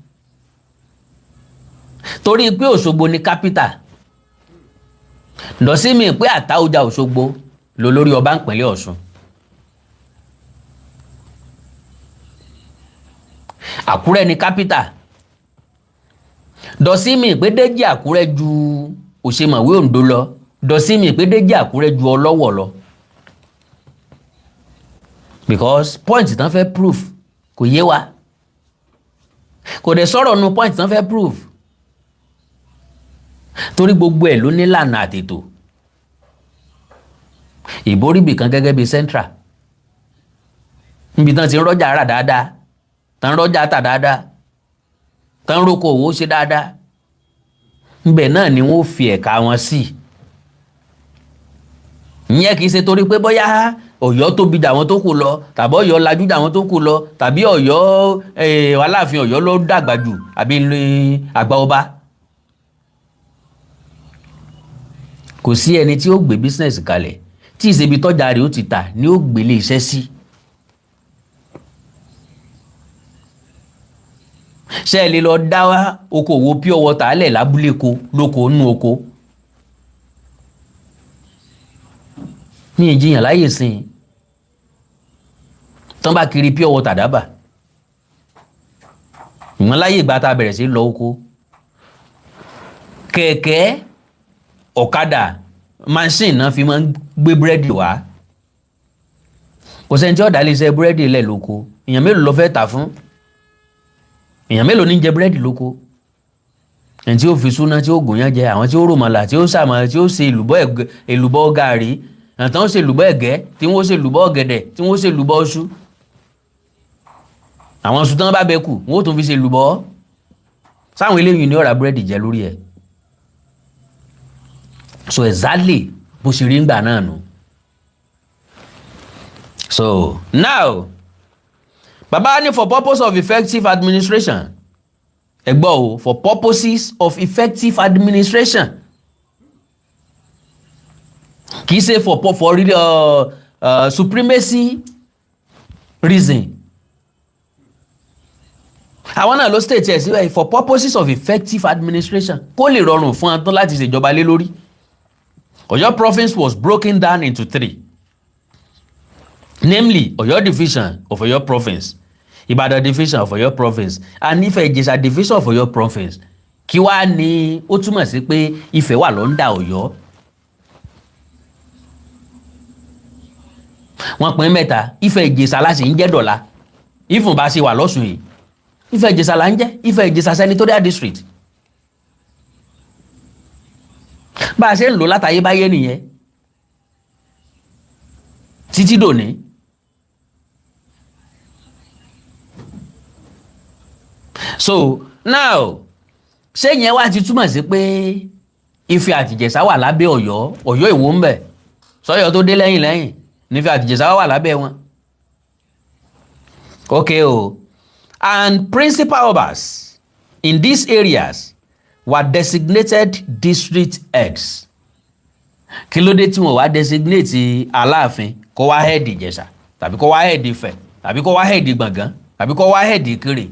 torí pé Òṣogbo ní capital, lọ́sí mi pé Àtaọ́jà Òṣogbo lólórí ọba ìpínlẹ̀ Ọ̀ṣun. Àkúrẹ́ ní capital, dọ̀símì pé Déjì Àkúrẹ́ ju Òṣèmọ̀wé Oǹdó lọ, dọ̀símì pé Déjì Àkúrẹ́ ju Ọlọ́wọ̀ lọ, because point tán fẹ́ proof kò yé wa, kò dẹ̀ sọ̀rọ̀ nu point tán fẹ́ proof, torí gbogbo ẹ̀ ló ní lànà àtètò. Ìbóríbì kan gẹ́gẹ́ bíi central níbi tán ti ń rọ́jà rà dáadáa, tán rọ́jà tà dáadáa, tán róko òwò ṣe dáadáa, ńbẹ̀ náà ni wọ́n fi ẹ̀ka wọn sí. ìyẹn kì í ṣe torí pé bóyá Ọ̀yọ́ tóbi jà wọn tó kù lọ, tàbí Ọ̀yọ́ lajú jà wọn tó kù lọ, tàbí Ọ̀yọ́ Aláàfin Ọ̀yọ́ ló dàgbà jù àbí àgbà ọba. Kò sí ẹni tí ó gbé business kalẹ̀ tí ìṣebi tọ́jà rẹ̀ ó ti tà ni ó gbélé iṣẹ́ sí. ṣé ẹ lè lọ dá okòwò pure water lẹ̀ lábúlé ko lóko nínú oko? ní ìjiyàn láyè sìn tán bá kiri pure water dábà, ìwọ̀n láyè ìgbà tá a bẹ̀rẹ̀ sí lọ oko, kẹ̀kẹ́ ọ̀kadà machine náà fi máa ń gbé búrẹ́dì wá. kò sẹ́ni tí ó dá lè ṣe búrẹ́dì lẹ̀ lóko, èèyàn mélòó ló fẹ́ tà fún? èèyàn mélòó ní jẹ búrẹ́dì lóko? ẹni tí ó fi súná tí ó gùnyán jẹ, àwọn tí ó ròmọ̀là, tí ó sàmọ̀, tí ó ṣe èlùbọ́ gàrí, àwọn tí wọ́n ṣe èlùbọ́ ẹ̀gẹ́, tí wọ́n ṣe èlùbọ́ ọ̀gẹ̀dẹ̀, tí wọ́n ṣe èlùbọ́ ọṣù. àwọn ọṣù tán bá bẹ kù wọ́n ó tún fi ṣe èlùbọ́. sáwọn eléyìí ni ó ra búrẹ́dì jẹ lórí ẹ̀. so exactly bó ṣe rí ńgbà náà nù. so now bàbá ní for purpose of effective administration, ẹ gbọ́ o, for purposes of effective administration, kì í ṣe for supremacy reason. àwọn náà ló state ẹ̀ síbẹ̀ for purposes of effective administration, kó lè rọrùn fún wọn tán láti ṣèjọba lé lórí. Ọ̀yọ́ province was broken down into 3, namely Ọ̀yọ́ division of Ọ̀yọ́ province, Ìbàdàn division of Ọ̀yọ́ province, and Ifẹ̀-Ìjẹ̀ṣà division of Ọ̀yọ́ province. kí wàá ní ó túmọ̀ sí pé Ifẹ̀ wà lọ́ndà Ọ̀yọ́. wọ́n pín mẹ́ta, Ifẹ̀-Ìjẹ̀ṣà la sì ń jẹ́ dọ̀la, ifun bá ṣe wà lọ́sùn yìí Ifẹ̀-Ìjẹ̀ṣà la ń jẹ́, Ifẹ̀-Ìjẹ̀ṣà senatorial district. bá a ṣe ń lò látayébáyé nìyẹn títí dòní. so now ṣé yẹn wá ti túmọ̀ sí pé Ifẹ̀ àti Ìjẹ̀ṣà wà lábẹ́ Ọ̀yọ́, Ọ̀yọ́ Ìwó ń bẹ, sọ́yọ́ tó dé lẹ́yìn nífẹ̀ àti Ìjẹ̀ṣà wà lábẹ́ wọn. okay o, and principal Obas in these areas were designated district heads. kí ló dé tí wọ́n wá designate Aláàfin kó wá head Ìjẹ̀ṣà, tàbí kó wá head Ifẹ̀, tàbí kó wá head Gbọ̀ngán, tàbí kó wá head Ìkirè?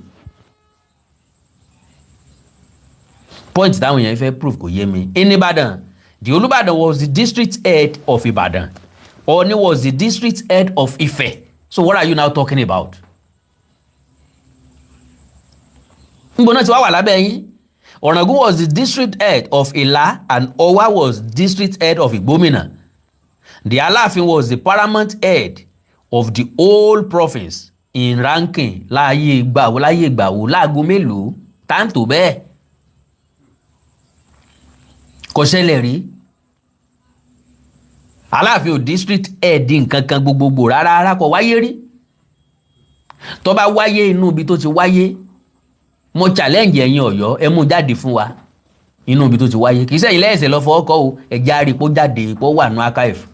point táwọn èèyàn fẹ́ prove kò yé mi. in Ìbàdàn, the Olúbàdàn was the district head of Ìbàdàn. Ọọ̀ni was the district head of Ifẹ̀. So what are you now talking about? Ngbọ́n náà ti wá wà lábẹ́ yín. Ọ̀ràngún was the district head of Ìlá and Ọ̀wá was district head of Ìgbómìnà. The Alaafin was the paramount head of the whole province in ranking. láàyè ìgbàwó láago mélòó táǹtò bẹ́ẹ̀ kò ṣẹlẹ̀ rí. Aláàfin ò district head nǹkan kan gbogbogbò rárá kò wáyé rí. tó bá wáyé inú ibi tó ti wáyé, mo challenge ẹ̀yin Ọ̀yọ́, ẹ mú jáde fún wa inú ibi tó ti wáyé. kì í sẹ́yìn lẹ́yìn lọ fọwọ́ kọ́ o, ẹ̀já rí pó jáde pó wà ní archive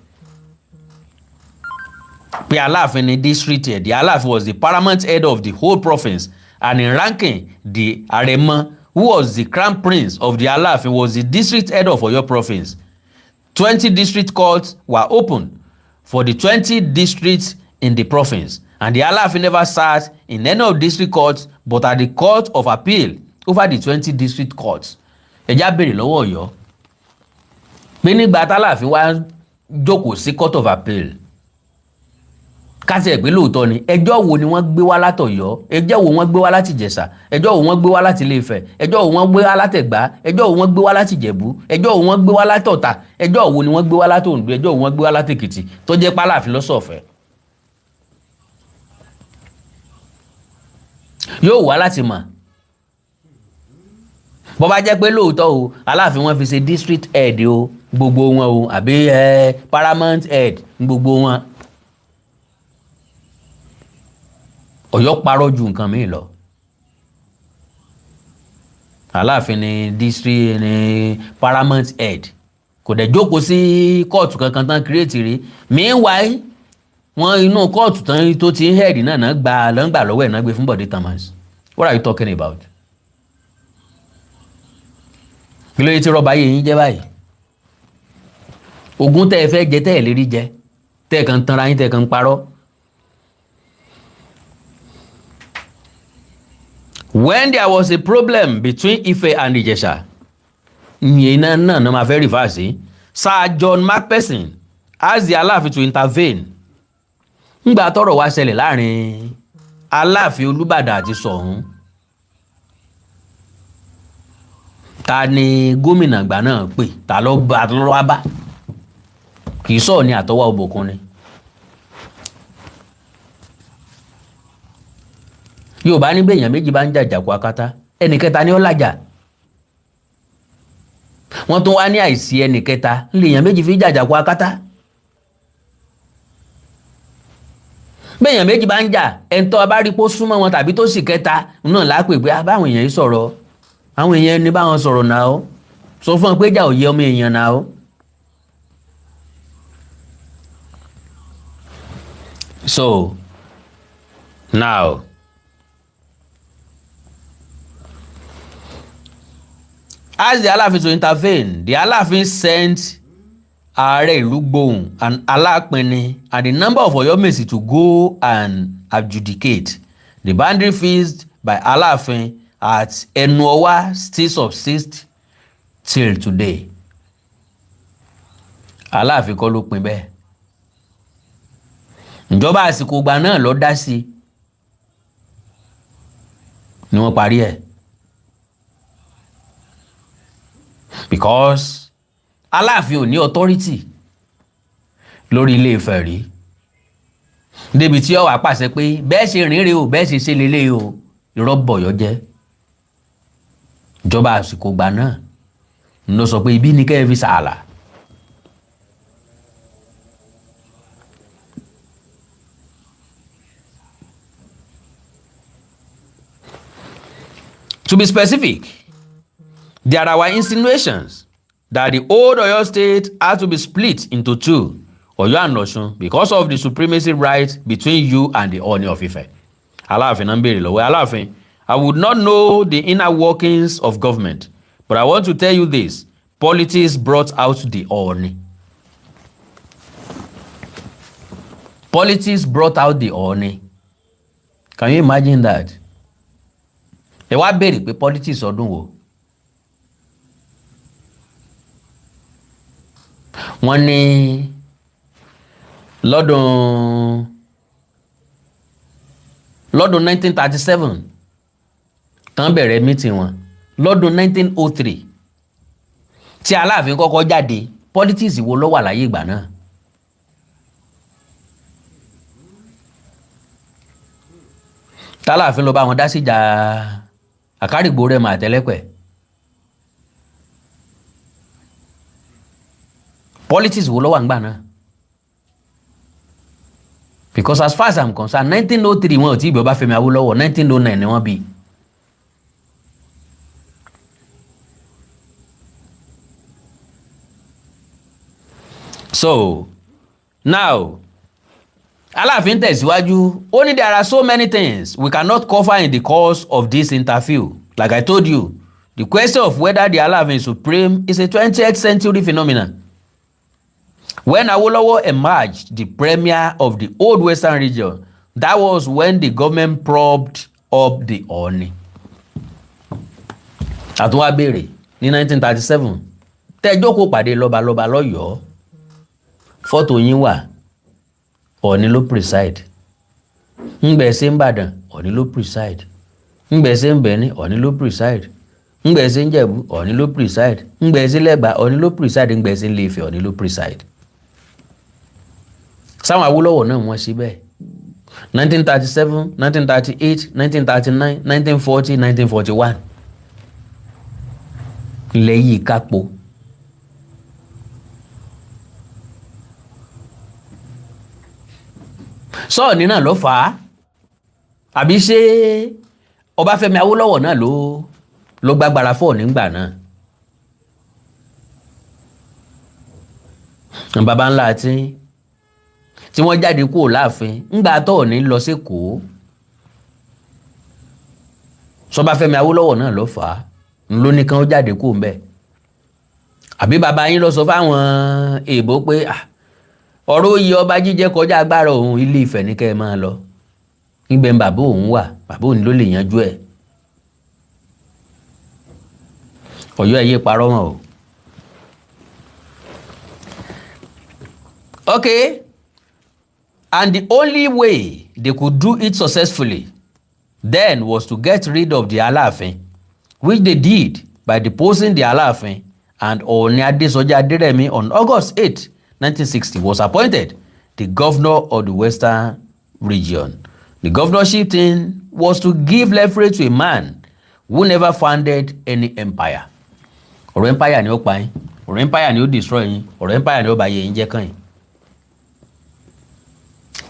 pé Aláàfin ni district head. The Alaafin was the paramount head of the whole province, and in ranking the Arẹ̀mọ, who was the crown prince of the Alaafin, was the district head of Ọ̀yọ́ province. 20 district courts were opened for the 20 districts in the province, and the Alaafin never sat in any of district courts but at the court of appeal over the 20 district courts. ẹjá béèrè lọ́wọ́ Ọ̀yọ́ pé nígbà tí Aláàfin wá jókòó sí court of appeal, kásì ẹ̀ pé lóòótọ́ ni ẹjọ́ wo ni wọ́n gbé wá látọ̀yọ́, ẹjọ́ wo wọ́n gbé wá láti Ìjẹ̀ṣà, ẹjọ́ wo wọ́n gbé wá láti Ilé-Ifẹ̀, ẹjọ́ wo wọ́n gbé wá látẹ̀gbá, ẹjọ́ wo wọ́n gbé wá láti Ìjẹ̀bú, ẹjọ́ wo wọ́n gbé wá látọ̀tà, ẹjọ́ wo ni wọ́n gbé wá láti Oǹdó, ẹjọ́ wo wọ́n gbé wá láti Èkìtì tó jẹ́ pé Aláàfin ló sọ̀fẹ́. Yóò wá láti mọ̀ bó bá jẹ́ pé lóòótọ́ o Aláàfin wọn fi ṣe district head o gbogbo wọn o àbí paramount head gbogbo wọn. Ọ̀yọ́ parọ́ ju nǹkan míì lọ. Aláàfin ni district ni paramount head kò dẹ̀ jókòó sí kóòtù kankan tán create rí. Meanwhile wọn inú kóòtù tán tó ti ń head náà gbà lọ́wọ́ ẹ̀ náà gbé fún Bọ̀dé Thomas. What are you talking about? Kí ló yẹ tí rọ́bà yẹ yín jẹ́ báyìí? Ogún tẹ́ ẹ fẹ́ jẹ tẹ́ ẹ lérí jẹ tẹ́ ẹ kàn tanra yín tẹ́ ẹ kàn parọ́. When there was a problem between Ife and Ijesha, ìyẹn náà máa fẹ́ rìfà sí, Sir John Macpherson asked the Alaafin to intervene. Ńgbà tọ́rọ̀ wá ṣẹlẹ̀ láàrin Aláàfin Olúbàdàn àti Ṣọ̀ún. Ta ni gómìnà àgbà náà pè? Ta ló wá bá? Kì í sọ̀rọ̀ ní àtọwọ́ Òbòkun ni. Yorùbá ní bẹ́ẹ̀yàn méjì bá ń jàjàkú akátá ẹnì kẹta ni ó làjà. Wọ́n tún wá ní àìsí ẹnì kẹta ńlèèyàn méjì fi jàjàkú akátá. Bẹ́ẹ̀yàn méjì bá ń jà ẹ̀ńtọ́ bá rí pó súnmọ́ wọn tàbí tó sì kẹta náà lápè pé báwọn èèyàn yìí sọ̀rọ̀ àwọn èèyàn ní báwọn sọ̀rọ̀ náà ó sọ fún wọn pé jà ò yẹ ọmọ èèyàn náà ó. So now as the Alaafin to intervene, the Alaafin sent Ààrẹ Ìlúgbòhùn and Alápinni and a number of Ọ̀yọ́mèsì to go and adjudicate the boundary fixed by Alaafin at Enuowa still subsist till today. Aláàfin kọ́ ló pin bẹ́ẹ̀. Ìjọba àsìkò ìgbà náà ló dá sí ni wọ́n parí ẹ̀. Because Aláàfin ò ní authority lórí Ilé-Ifẹ̀ rí. Débi tí ó wá pàṣẹ pé bẹ́ẹ̀ ṣe rìn rè o bẹ́ẹ̀ ṣe ṣe lélẹ̀ o irọ́ bọ̀yọ́ jẹ́. Ìjọba àsìkò ìgbà náà ló sọ pé ibi ní kẹ́ ẹ fi sàálà. To be specific, there were insinuations that the old Oyo state had to be split into two, Oyo and Osun, because of the supremacy right between you and the Oni of Ife. Alaafin ń béèrè lọ́wọ́ Alaafin, I would not know the inner workings of government, but I want to tell you this, politics brought out the Oni. Politics brought out the Oni. Can you imagine that? Ẹ wá béèrè pé politics ọdún wo? Wọ́n ní lọ́dún 1937 tán bẹ̀rẹ̀ meeting wọn lọ́dún 1903 tí Aláàfin kọ́kọ́ jáde politics wo ló wà láyé ìgbà náà? Tálàfin ló bá wọn dá síjà Àkárìgbò Rẹ́mọ àtẹlẹ́pẹ̀. Politics wo ló wà ńgbà náà? Because as far as I'm concerned 1903 wọn ò tí ì bí Ọbáfẹ́mi Awólọ́wọ̀ 1909 ni wọ́n bí. So now Alaafin tẹ̀síwájú ó ní there are so many things we cannot cover in the course of this interview. Like I told you, the question of whether the Alaafin is supreme is a 20th century phenomenon. When Awolowo emerged the premier of the old western region, that was when the government propped up the Oni. Àtúnwá béèrè ní 1937 tẹ́jọ́kò pàdé lọ́balọ́ba lọ́yọ̀ọ́ fọ́tò yín wà Ọ̀ọ̀ni ló preside ńgbẹ̀ ṣe ń bàdàn Ọ̀ọ̀ni ló preside, ńgbẹ̀ ṣe ń Bẹ̀ní Ọ̀ọ̀ni ló preside, ńgbẹ̀ ṣe ń Jẹ̀bú Ọ̀ọ̀ni ló preside, ńgbẹ̀ ṣe lẹ́gbà Ọ̀ọ̀ni ló preside, ńgbẹ̀ ṣe ń Ilé Ifẹ̀ Ọ̀ọ̀ni ló preside. sáwọn Awólọ́wọ̀ náà wọ́n ṣe bẹ́ẹ̀ 1937 1938 1939 1940 1941 ilẹ̀ yìí kápò. Sọ́ọ̀ni náà ló fà á àbí ṣé Ọbáfẹ́mi Awólọ́wọ̀ náà ló gbàgbára fọ́ọ̀ nígbà náà. bàbá ńlá tí wọ́n jáde kúrò láàfin ńgbà tọ́ọ̀ni lọ sékòó. Ọbáfẹ́mi Awólọ́wọ̀ náà ló fà á ló ní kán ó jáde kúrò ńbẹ̀. àbí bàbá yín lọ sọ fáwọn èèbó pé ọ̀rọ̀ oyè ọba jíjẹ kọjá agbára òun, Ilé Ifẹ̀ ní kẹ́ ẹ máa lọ. nígbẹ̀ bàbá òun wà, bàbá òun ló lè yanjú ẹ̀. Ọ̀yọ́ ẹ yé parọ́ mọ́ o. Okay, and the only way they could do it successfully then was to get rid of the Alaafin, which they did by deposing the Alaafin, and Ooni Adesoja Aderemi on August 8, 1960 was appointed the governor of the Western region. The governorship thing was to give leverage to a man who never founded any empire. Ọ̀rọ̀ empire ni ó pa yín, ọ̀rọ̀ empire ni ó destroy yín, ọ̀rọ̀ empire ni ó bà yé yín jẹ́ kàn yín.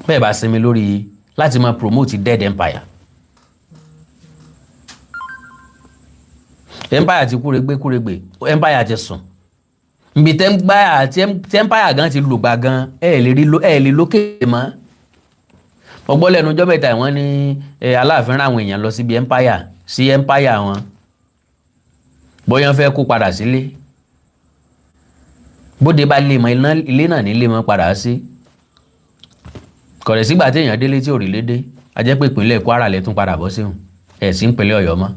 Bẹ́ẹ̀ bá sinmi lórí láti máa promote dead empire. Empire ti kúregbé, empire ti sùn. Nbi empire gan ti lùgbà gan ẹ lè lókè mọ́. Ọgbọ́n lẹ́nu ọjọ́ mẹ́ta wọ́n ní Aláàfin rán àwọn èèyàn lọ síbi empire wọn. Bóyá fẹ́ kó padà sílé. Bóde bá lè mọ ilé náà nílé mọ́ padà sí. Kọ̀rẹ̀ sígbà tí èèyàn délé tí ò rí lédè, a jẹ́ pé ìpínlẹ̀ Kwara lẹ tún padà bọ́ síhùn. Ẹ̀ sí ìpínlẹ̀ Ọ̀yọ́ mọ́.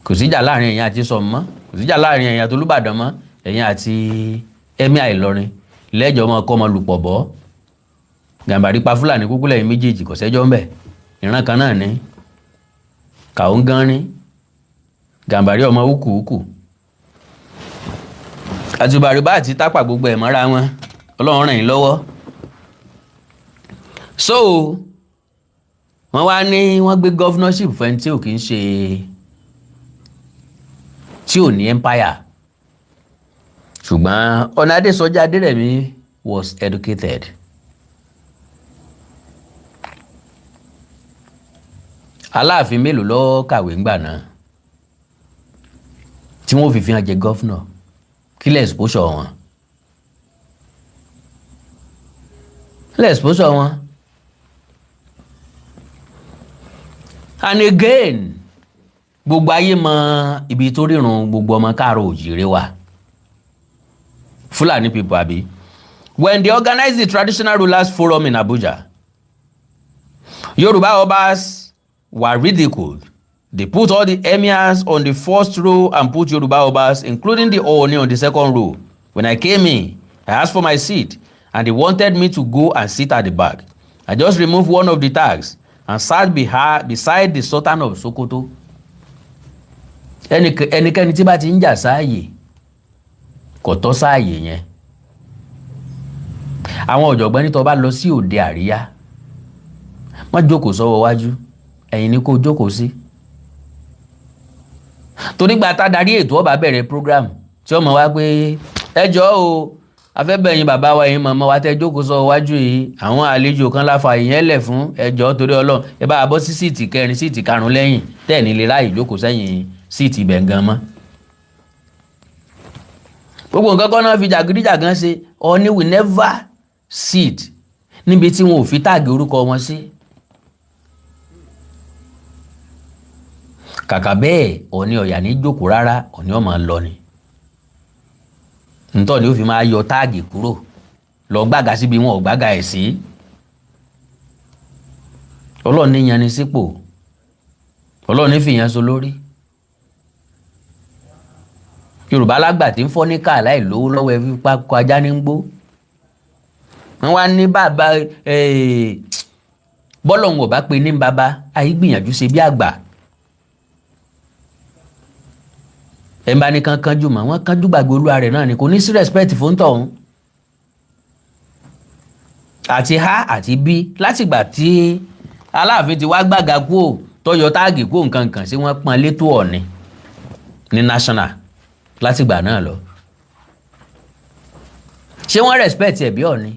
Kò síjà láàrin ẹ̀yin àti Ṣọ̀ún mọ́, kò síjà láàrin ẹ̀yin àti Olúbàdàn mọ́, ẹ̀yin àti Emir Ìlọrin lẹ́jọ́ ọmọ ọkọ ọmọ lùpọ̀ bọ́. Gàmbàrí pa Fúlàní kúkú lẹ́yìn méjèèjì kò sẹ́jọ́ ń bẹ̀. Ìran kan náà ní Kàún gan ní Gàmbàrí ọmọ húkúhúkú. Àtùbàrìbá àti Tápà gbogbo ẹ̀ mọ́ra wọn. Ọlọ́run ràn yín lọ́wọ́. So wọ́n wá ní wọ́n gbé governorship fẹ́ni tí ò kí ń ṣe tí ò ní empire. Ṣùgbọ́n Ọ̀ọ̀ni Adéṣọjá Adérẹ̀mí was educated. Aláàfin mélòó ló kàwé ńgbà náà tí wọ́n fi hàn jẹ governor? Kí lẹ̀ exposure wọn? Lẹ̀ exposure wọn? And again, gbogbo ayé mọ ibi tó rírun gbogbo ọmọ káàárọ̀ oòjíire wa. Fulani people àbí. When they organized the Traditional Rulers Forum in Abuja, Yoruba Obas were ridiculed. They put all the emirs on the first row and put Yoruba Obas, including the Ohun, on the second row. When I came in, I asked for my seat, and they wanted me to go and sit at the back. I just removed one of the tags and sat beside the Sultan of Sokoto. Ẹnikẹ́ni tí bá ti ń jà sáàyè kò tọ́ sáàyè yẹn. Àwọn ọ̀jọ̀gbọ́n ní tó bá lọ sí òde àríyá, má jókòó sọ́wọ́ wájú, ẹ̀yìn ni kó jókòó sí. Torí gbà tá darí ètò ọba bẹ̀rẹ̀ program tí ó mọ̀ wá pé ẹjọ́ o, afẹ́bẹ̀yìn bàbá wa yìí mọ̀mọ́ wa tẹ́ jókòó sọ́wọ́ wájú yìí, àwọn àlejò kan láfa ìyẹn lẹ̀ fún ẹjọ́ torí Ọlọ́run ẹ bá bọ́ sí síìtì kẹrin síìtì karùn-ún lẹ́yìn tẹ́ẹ̀ní lè ráyè jókòó sẹ́yìn síìtì ibẹ̀ gan mọ́. Gbogbo nǹkan kan náà fi jàgídíjàgan ṣe. Ọ̀ọ̀ni will never sit níbi tí wọn ò fi táàgì orúkọ wọn sí. Kàkà bẹ́ẹ̀ Ọ̀ọ̀ni ọ̀yà ní jókòó rárá, Ọ̀ọ̀ni ó máa lọ ni. Ntọ́ ni ó fi máa yọ táàgì kúrò lọ gbága síbi wọn ò gbága ẹ̀ sí. Ọlọ́run ní yan ni sípò, Ọlọ́run ní fìyàn so lórí. Yorùbá lágbà tí ń fọ́ ní káà láì lówó lọ́wọ́ ẹ fipá kọ ajá ní gbó. Wọ́n wá ní bàbá bọ́lọ̀hún ò bá pe ní bàbá àyí gbìyànjú ṣe bí àgbà. ẹ̀ ń bá ní kan kánjú mọ́ wọ́n kánjú gbàgbé olúwa rẹ̀ náà ni kò ní sí respect fún tọ̀hún. àti a àti b látìgbà tí Aláàfin ti wá gbàgà kúò tọyọ táàgì kúò nǹkan kan sí wọ́n pọ́n létò Ọọ̀ni ní national látìgbà náà lọ. ṣé wọ́n respect ẹ̀ bí Ọọ̀ni?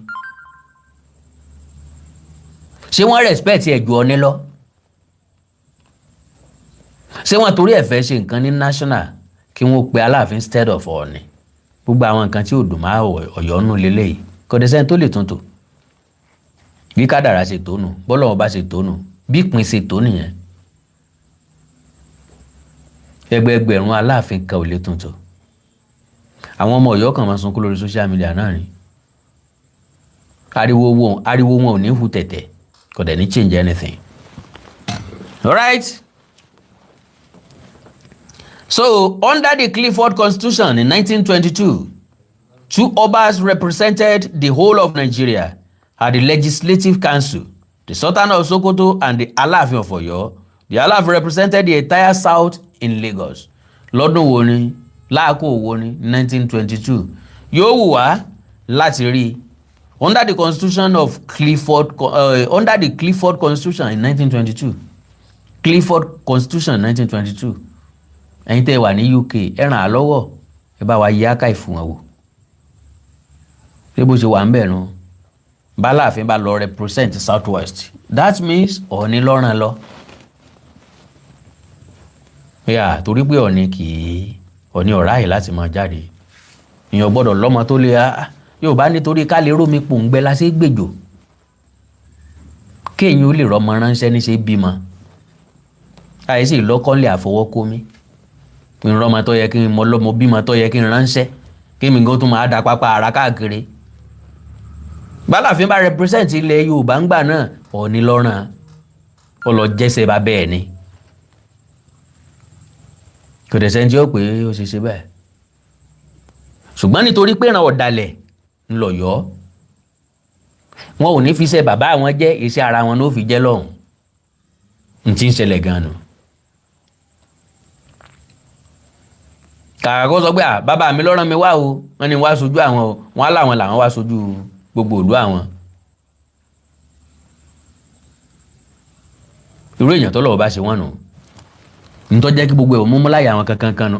ṣé wọ́n respect ẹ̀ ju Ọọ̀ni lọ? ṣé wọ́n torí ẹ̀ fẹ́ ṣe nǹkan ní national kí wọ́n pe Aláàfin instead of Ọọ̀ni? gbogbo àwọn nǹkan tí ò dùn máa Ọ̀yọ́ nù lélẹ́yìí kò dé sẹ́ni tó lè tuntò. bí kádàrá ṣe tó nù bọ́lọ́wọ́ bá ṣe tó nù bí ìpín ṣe tó nìyẹn. ẹgbẹẹgbẹ̀rún Aláàfin kan ò lè tuntò. àwọn ọmọ Ọ̀yọ́ kan máa sunkún lórí social media náà ni. ariwo wọn ò ní hu tẹ̀tẹ̀ kò dẹ̀ ní change anything. Alright. So under the Clifford Constitution in 1922, 2 Obas represented the whole of Nigeria at the Legislative Council, the Sultan of Sokoto and the Alaafin of Oyo. The Alaafin represented the entire South in Lagos. Lọ́dún wo ni láàkó wo ni 1922 yóò wù wá láti rí under the Constitution of under the Clifford Constitution in 1922. Clifford Constitution 1922. ẹ̀yin tẹ́ wà ní UK ẹ ràn á lọ́wọ́ ẹ bá wa yí archive wọn wò. ṣé bó ṣe wà ń bẹ̀ nu b'Aláàfin bá lọ represent South West that means Ọọ̀ni lọ́ràn lọ. yà torí pé Ọọ̀ni ọ̀rá yìí láti máa jáde èèyàn gbọ́dọ̀ lọ́mọ tó lè yóò bá nítorí ká lè rómi pòǹgbẹ la ṣe gbèjò kéèyàn ó lè rọmọ ránṣẹ́ ní ṣe bímọ àìsí ìlọ́kọ́lé àfọwọ́kómi ìrọmọ tó yẹ kí n mọ lọ́mọ bímọ tó yẹ kí n ránṣẹ́ kí mi gan tún máa da pápá ara káàkiri. b'Aláàfin bá represent ilẹ̀ Yorùbá ń gbà náà Ọọ̀ni lọ́ràn ó lọ jẹ́sẹ̀ bá bẹ́ẹ̀ ni kò dẹ̀ sẹ́ni tí ó pé ó ṣe ṣe bẹ́ẹ̀. ṣùgbọ́n nítorí pé ìran ọ̀dàlẹ̀ ńlọ̀yọ́ wọn ò ní fi ṣe bàbá wọn jẹ́ iṣẹ́ ara wọn ló fi jẹ́ lọ́hùn n tí ń ṣẹlẹ̀ gan-an. kàkà kó sọ pé bàbá mi lọ́rán mi wá o wọ́n ní wá sojú àwọn o wọ́n á láwọn làwọn wá sojú gbogbo ìlú àwọn. irú èèyàn tó lọ́wọ́ bá ṣe wọ́n nù nítorí jẹ́ kí gbogbo ẹ̀ mú láyà àwọn kankan nù.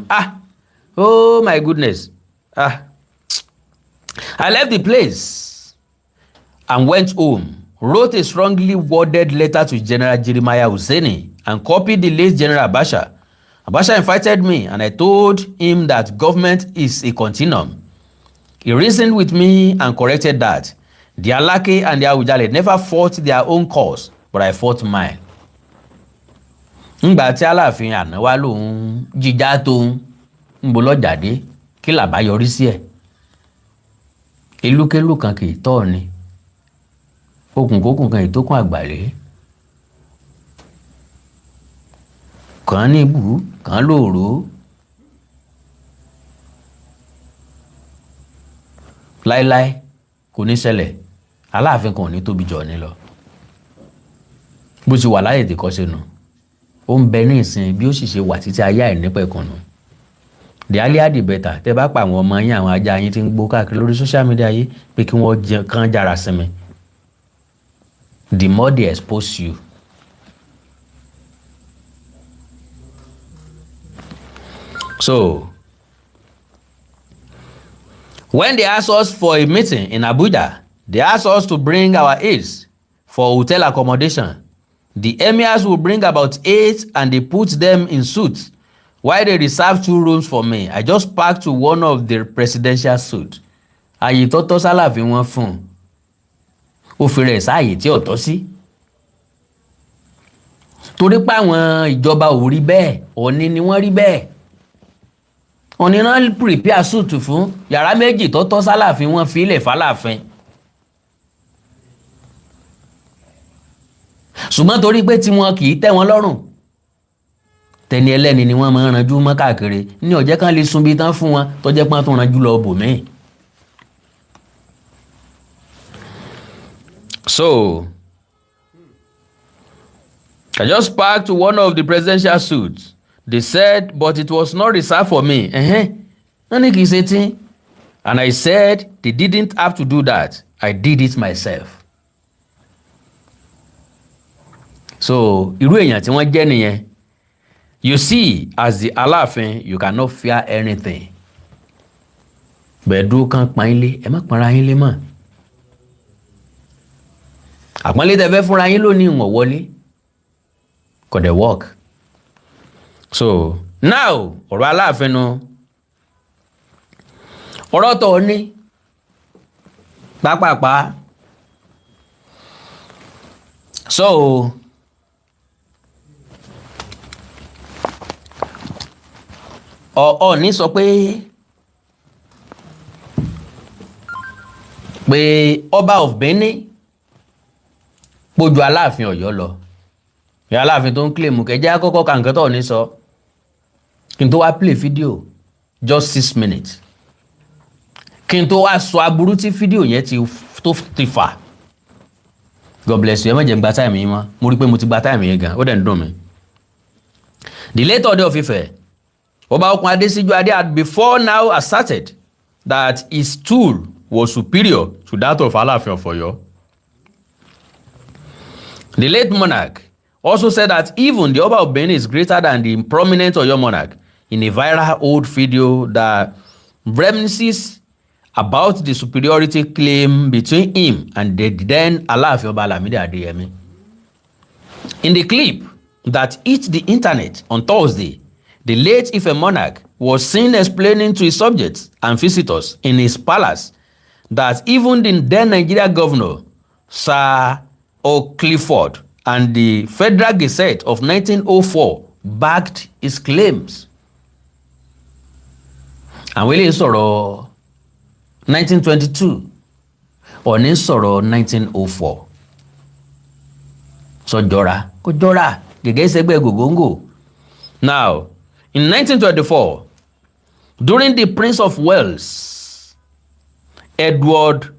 Oh my goodness. I left the place and went home, wrote a strongly worded letter to General Jeremiah Hussaini and copied the late General Abacha. Abacha invited me and I told him that government is a continuum. He reasoned with me and corrected that the Alake and the Awujale never fought their own cause, but I fought mine. Ngbà tí Aláàfin àná wá lòun jíjà tóun ń bo lọ́jàdé kí làbá yọrí sí ẹ̀. Elúkélú kan kì í tọ́ ni okùnkókùn kan ìtókùn àgbàlẹ́ kàn ní ibù kàn lóòró láíláí kò ní ṣẹlẹ̀. Aláàfin kan ò ní tóbi jọ ní lọ bó ṣe wà láyè tí kọ́ sínú ó ń bẹ ní ìsìn bí ó sì ṣe wà títí ayé àìnípẹ̀kùnù. The earlier the better. Tẹ́ bá pa àwọn ọmọ yín àwọn ajá yín tí ń gbó káàkiri lórí social media yìí pé kí wọ́n kàn jára sinmi, the more they expose you. So when they asked us for a meeting in Abuja, they asked us to bring our aides for hotel accommodation. The emirs will bring about 8 and they put them in suits while they reserve 2 rooms for me. I just packed to one of the presidential suits. Àyè tó tọ́ s'Aláàfin wọn fún ó fi rẹ̀ sáàyè tí ò tọ́ sí. Torí pé àwọn ìjọba ò rí bẹ́ẹ̀ Ọọ̀ni ni wọ́n rí bẹ́ẹ̀. Ọọ̀ni náà prepare suit fún yàrá méjì tó tọ́ s'Aláàfin wọn fi ilẹ̀ f'Aláàfin. Ṣùgbọ́n torí pé tí wọn kì í tẹ́ wọn lọ́rùn tẹni ẹlẹ́ni ni wọ́n máa ń ranjú mọ́ káàkiri ní ọ̀jẹ́ kan lè sun bí tán fún wọn tó jẹ́ pọ́n tó ranjú lọ bòmíì. So I just packed to one of the presidential suites. They said, but it was not reserved for me. And I said, they didn't have to do that. I did it myself. So, irú èèyàn tí wọ́n jẹ́ nìyẹn. You see, as the Alaafin, you cannot fear anything. Bẹ̀ẹ̀dú kan pa yín lé, ẹ má para yín lé mọ́. Àpọ́nlé tẹ́ fẹ́ fúnra yín lónìí wọ́n wọlé. Kò dẹ̀ work. So, now, ọ̀rọ̀ Alaafin nu. Ọ̀rọ̀ tó ní. Pápápá. So, Ọọ̀ni sọ pé Ọba of Benin pójú Aláàfin Ọ̀yọ́ lọ. Ìyá Aláàfin tó ń claim kẹjẹ́ àkọ́kọ́ ka nǹkan tó ní sọ. Kí n tó wá play video just 6 minutes. Kí n tó wá sọ aburú tí fídíò yẹn ti fà. God bless you. Ẹ má jẹ́ n gba time yín mọ́. Mo rí pé mo ti gba time yín gan. Ó dẹ̀ ń dùn mí. The late Ọọ̀ni of Ifẹ̀, Ọba Okun Adesiju Ade had before now asserted that his tool was superior to that of Alaafin of Oyo. The late monarch also said that even the Oba of Benin is greater than the prominent Oyo monarch in a viral old video that reminisces about the superiority claim between him and the then Alaafin Oba Lamidi Adeyemi. In the clip that hit the internet on Thursday, the late Ife monarch was seen explaining to his subjects and visitors in his palace that even the then Nigeria governor, Sir Clifford, and the Federal Gazette of 1904 backed his claims. Àwọn eléyìí sọ̀rọ̀ 1922, Ọọ̀ni sọ̀rọ̀ 1904. So jọra, kò jọra, gẹ́gẹ́ sẹ́gbẹ́ gògóńgò. Now, in 1924, during the Prince of Wales, Edward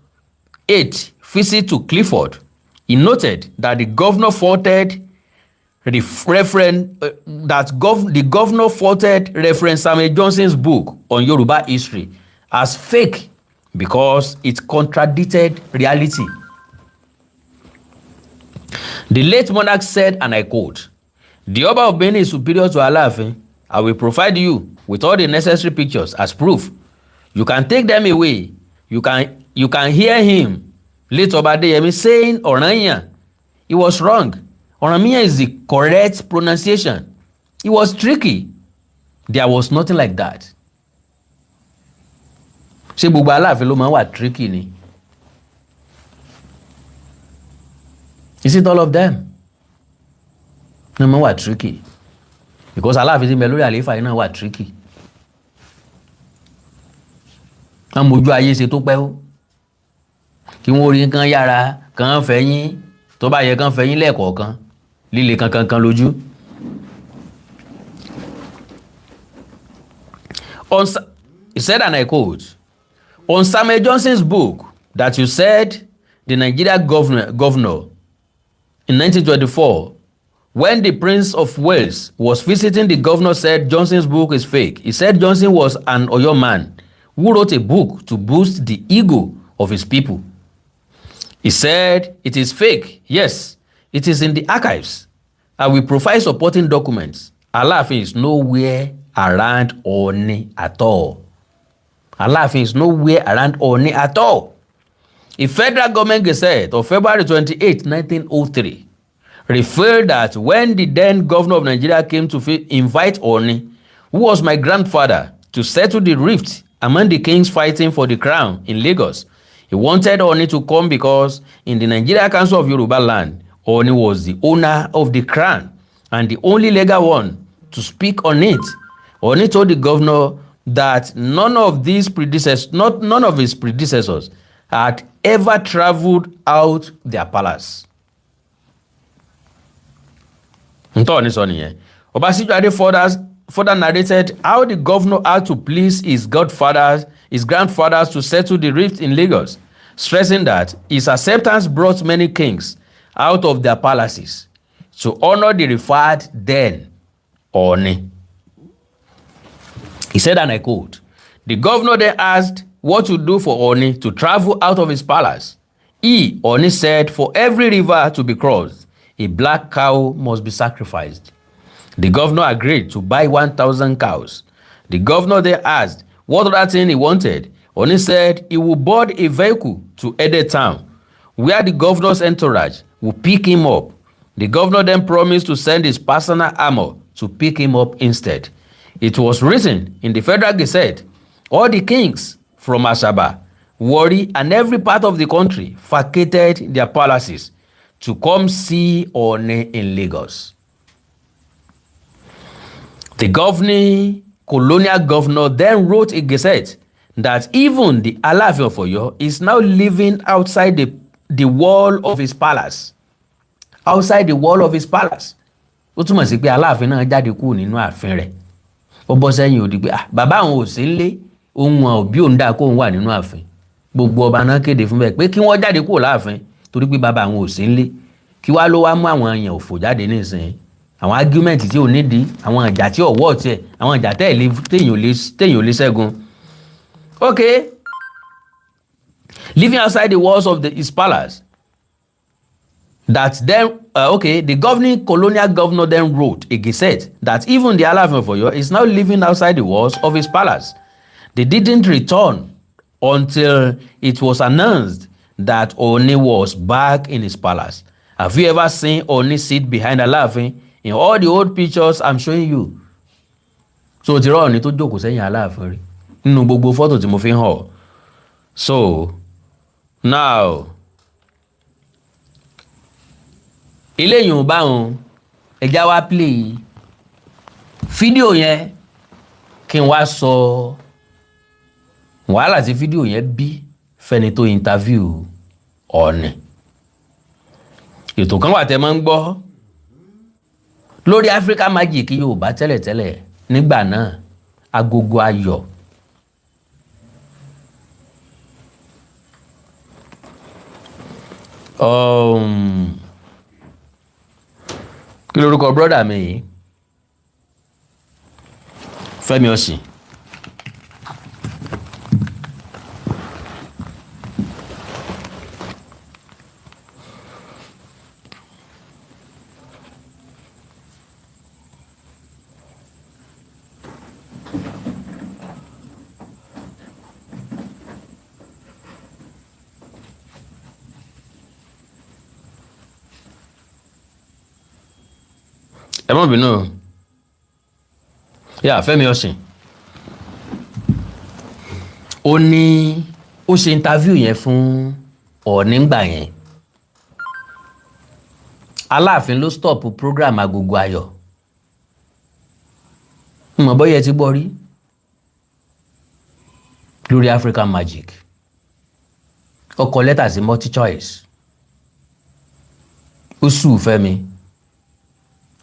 VIII visit to Clifford, he noted that the governor faulted the governor faulted Reverend Samuel Johnson's book on Yoruba history as fake because it contradicted reality. The late monarch said, and I quote, "The Oba of Benin is superior to Alaafin. I will provide you with all the necessary pictures as proof. You can take them away. You can hear him, late Oba Adeyemi, saying Oranya. He was wrong. Oranya is the correct pronunciation. It was tricky. There was nothing like that." Ṣé gbogbo Aláàfin ló máa wà tricky ni? Is it all of them? No máa wà tricky. Because Alaafin ti ń bẹ lórí àlééfà yìí náà wà tricky. Wọ́n mojú ayé ṣe tó pẹ́ ó. Kí wọ́n orí kan yára, kan fẹ̀yìn, tó bá yẹ kan fẹ̀yìn lẹ́ẹ̀kọ̀ọ̀kan, líle kankan lójú. He said, and I quote, "On Samuel Johnson's book that you said the Nigeria governor in 1924, when the Prince of Wales was visiting, the governor said Johnson's book is fake. He said Johnson was an Oyo man who wrote a book to boost the ego of his people. He said it is fake. Yes, it is in the archives. I will provide supporting documents. Alaafin is nowhere around Ooni at all. Alaafin is nowhere around Ooni at all." A federal government gazette of February 28, 1903 referred that when the then governor of Nigeria came to invite Ooni, who was my grandfather, to settle the rift among the kings fighting for the crown in Lagos, he wanted Ooni to come because in the Nigeria Council of Yoruba land, Ooni was the owner of the crown and the only legal one to speak on it. Ooni told the governor that none of his predecessors had ever traveled out their palace. Oba further narrated how the governor had to please his grandfathers to settle the rift in Lagos, stressing that his acceptance brought many kings out of their palaces to honor the revered then Ohun. He said, and I quote, the governor then asked what to do for Ohun to travel out of his palace. Ohun said, for every river to be crossed, a black cow must be sacrificed. The governor agreed to buy 1,000 cows. The governor then asked what other thing he wanted. Ohun said he would board a vehicle to Ede town, where the governor's entourage would pick him up. The governor then promised to send his personal armor to pick him up instead. It was written in the Federal Gazette, all the kings from Asaba, Warri, and every part of the country vacated their palaces to come see Ohun in Lagos. The governing colonial governor then wrote a gazette that even the Alaafin of Oyo is now living outside the wall of his palace. Outside the wall of his palace. Ó túmọ̀ sí pé Alaafin náà jáde kúrò nínú ààfin rẹ̀. Ó bọ́ sẹ́yìn odi pé bàbá àwọn ò sí nílé, ohun òbí òun dà kó òun wà nínú ààfin. Gbogbo ọba náà kéde fún bẹ́ẹ̀ pé kí wọ́n jáde kúrò láàfin torí pé bàbá àwọn ò sí nílé. Kí wá ló wá mú àwọn èèyàn òfò jáde nísìnyí. Àwọn argument tí ò nídìí, àwọn ìjà tí ọ̀wọ́ tiẹ̀, àwọn ìjà téèyàn ò lè ṣẹ́gun. Okay. Living outside the walls of his palace. That then, the governing colonial governor then wrote a gazette that even the Alaafin of Oyo is now living outside the walls of his palace. They didn't return until it was announced that Ohun was back in his palace. Have you ever seen Ohun sit behind Alaafin in all the old pictures I'm showing you? So ti rọ Ohun tó jókòó sẹ́yìn Alaafin rí nínú gbogbo fọ́tò tí mo fi hàn. So now ilé Yorùbá òun ẹja wá play fídíò yẹn kí n wá sọ wàhálà tí fídíò yẹn bí fẹ́ni tó interview Ohun. Ètò kan wà tẹ́ máa ń gbọ́ lórí Africa Magic Yorùbá tẹ́lẹ̀tẹ́lẹ̀ nígbà náà Agogo Ayọ̀. Kí lorúkọ brother mi yìí? Fẹ́mi Ọ̀sìn. Ẹ má bínú. Fẹ́mi Ọ̀sìn. Ó ní ó ṣe interview yẹn fún Ohun nígbà yẹn. Alaafin ló stop program Agogo Ayọ̀. Mo bóyá ti gbọ́ rí lórí African Magic. Ó kọ lẹ́tà sí multi-choice. Ó sue Fẹ́mi.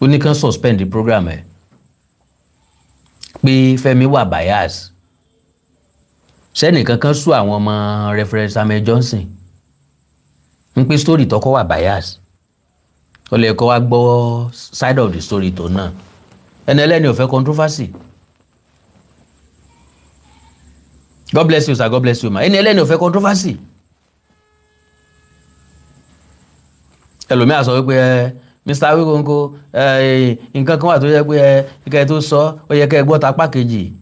Ó ní kàn suspend the program ẹ̀ pé Fẹ́mi wà bias. Sẹ́nìkan kan sue àwọn ọmọ Reverend Samuel Johnson ń pé story tọkọ wà bias. Ó lè kọ́ wá gbọ́ side of the story tó náà. Ẹni ẹlẹ́ni ò fẹ́ controversy. God bless you sir, God bless you ma. Ẹni ẹlẹ́ni ò fẹ́ controversy. Ẹlòmíà sọ wípé Mr. Awikonko nǹkan kan wà tó yẹ pé kẹ́ tó sọ ó yẹ kẹ́ gbọ́ tapá kejì.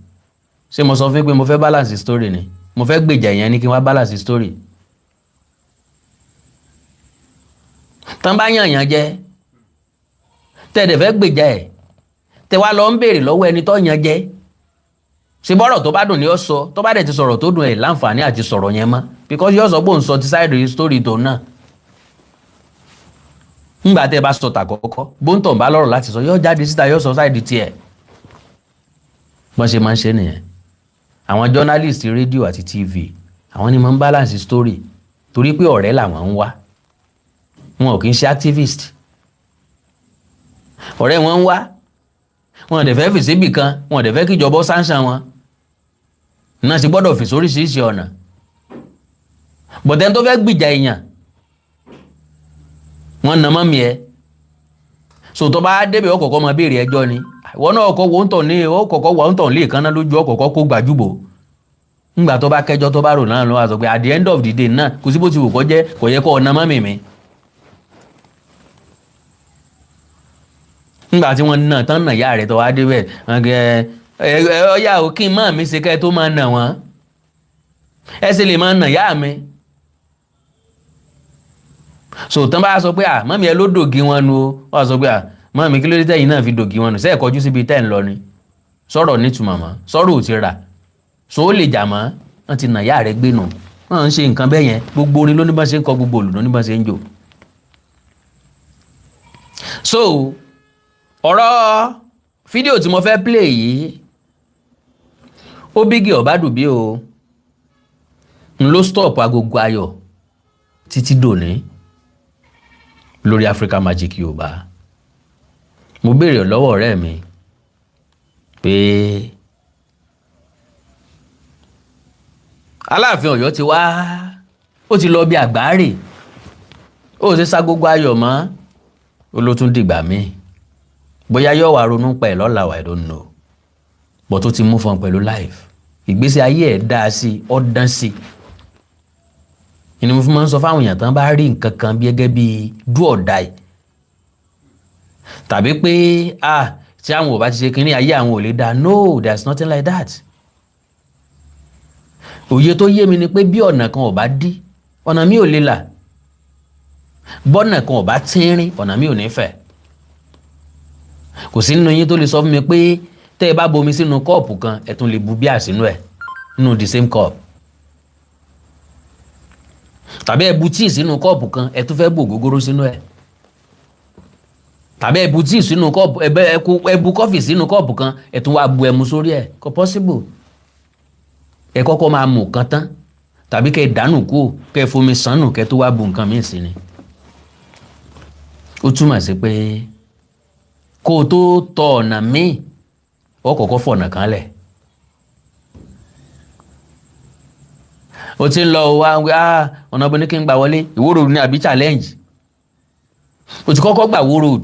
Ṣé mo sọ fún pé mo fẹ́ balance story ni? Mo fẹ́ gbèjà yẹn ni kí n wá balance story. Tán bá yàn jẹ tẹ́ẹ̀dẹ̀ fẹ́ gbèjà ẹ̀ tẹ́ wá lọ ń béèrè lọ́wọ́ ẹni tó yàn jẹ. Ṣé bọ́rọ̀ tó bá dùn ni ó sọ, tó bá dẹ̀ ti sọ̀rọ̀ tó dùn ẹ̀ láǹfààní àti sọ̀rọ̀ yẹn mọ́ because yóò sọ pé òun sọ ti side story tó náà. Ngbà tẹ́ bá sọ tàkọ́kọ́ bóńtọ̀ bá lọ́rọ̀ láti sọ yóò jáde síta yóò sọ side tiẹ̀. Bọ́n ṣe máa ń ṣe nìyẹn. Àwọn journalist rédíò àti TV àwọn ni máa ń balance story torí pé ọ̀rẹ́ làwọn ń wá. Wọn ò kì í ṣe activist. Ọ̀rẹ́ wọn ń wá. Wọn ò dẹ̀ fẹ́ fèsì bì kan, wọn ò dẹ̀ fẹ́ kí ìjọba sáńsàn wọn. Náà sì gbọ́dọ̀ fèsì oríṣiríṣi ọ̀nà. Bọ̀dẹ́n tó fẹ́ gbìjà èèyàn wọ́n nà mọ́mí ẹ so tó bá débẹ̀ ó kọ́kọ́ máa béèrè ẹjọ́ ni ìwọ náà ọkọ̀ wò ń tàn ní ó kọ́kọ́ wà ń tàn lé ìkànnà lójú ọkọ̀ọ̀kọ́ kó gbàjúbò ńgbà tó bá kẹjọ́ tó bá rò náà lọ́wọ́ sọ pé at the end of the day náà kò sí bó ti wù kọ́ jẹ́ kò yẹ kó ọ̀nà mọ́ mìmí. ńgbà tí wọ́n náà tán nà yá rẹ̀ tó wá débẹ̀ ọ̀yà ò kí n má mi ṣe kẹ́ tó máa nà wọ́n ẹ sì lè máa nà yá mi. so tán bá sọ pé mọ́mí ẹ ló dògì wọn nu ó sọ pé mọ́mí kí ló dé tẹ́yìn náà fi dògì wọn nù sẹ́ẹ̀ kọjú síbi tẹ́ ń lọ ni sọ̀rọ̀ nítumọ̀ mọ́ sọ̀rọ̀ ò ti rà so ó lè jà mọ́ wọ́n ti nà yá rẹ̀ gbé nù wọ́n ń ṣe nǹkan bẹ́ẹ̀ yẹn gbogbo orin ló ní bá ṣe ń kọ gbogbo òlù ló ní bá ṣe ń jò. so ọ̀rọ̀ fídíò tí mo fẹ́ play yìí ó bígì ọ̀bádùbí o n ló stop agogo ayọ̀ títí dòní lórí Africa Magic Yorùbá. mo béèrè lọ́wọ́ ọ̀rẹ́ mi pé Aláàfin Ọ̀yọ́ ti wá ó ti lọ bí àgbáre ó ṣe ságogo ayọ̀ mọ́ ó ló tún dìgbà míì bóyá yóò wá ronú pa ẹ̀ lọ́la I don't know but tó ti mú fún pẹ̀lú life ìgbésí ayé ẹ̀ dá sí ó dán sí ìní mo fi máa ń sọ fáwọn èèyàn tán bá rí nǹkan kan bí gẹ́gẹ́ bí do or die tàbí pé tí àwọn ò bá ti ṣe kínní ayé àwọn ò lè dá no there's nothing like that. òye tó yé mi ni pé bí ọ̀nà kan ò bá dí ọ̀nà mi ò lè là bọ́nà kan ò bá tínrín ọ̀nà mi ò ní fẹ̀. kò sí nínú yín tó lè sọ fún mi pé tẹ́ ẹ bá bomi sínú kọ́ọ̀pù kan ẹ tún lè bu bíà sínú ẹ̀ nínú the same cup tàbí ẹ bu tíì sínú kọ́ọ̀pù kan ẹ tún fẹ́ bù ògógóró sínú ẹ̀ tàbí ẹ bu tíì sínú kọ́ọ̀pù ẹ bu kọ́fì sínú kọ́ọ̀pù kan ẹ tún wá bu ẹmu sórí ẹ̀ kò possible. ẹ kọ́kọ́ máa mú kan tán tàbí kẹ́ dànù kú kẹ́ fomi sànù kẹ́ tó wá bu nǹkan míì sí ni. ó túmọ̀ sí pé kó o tó tọ ọ̀nà míì ó kọ́kọ́ fọ̀nà kan lẹ̀. ó ti ń lọ wá ọ̀nà bó ní kí n gbà wọlé Ìwó road ní àbí challenge ó ti kọ́kọ́ gbà Ìwó road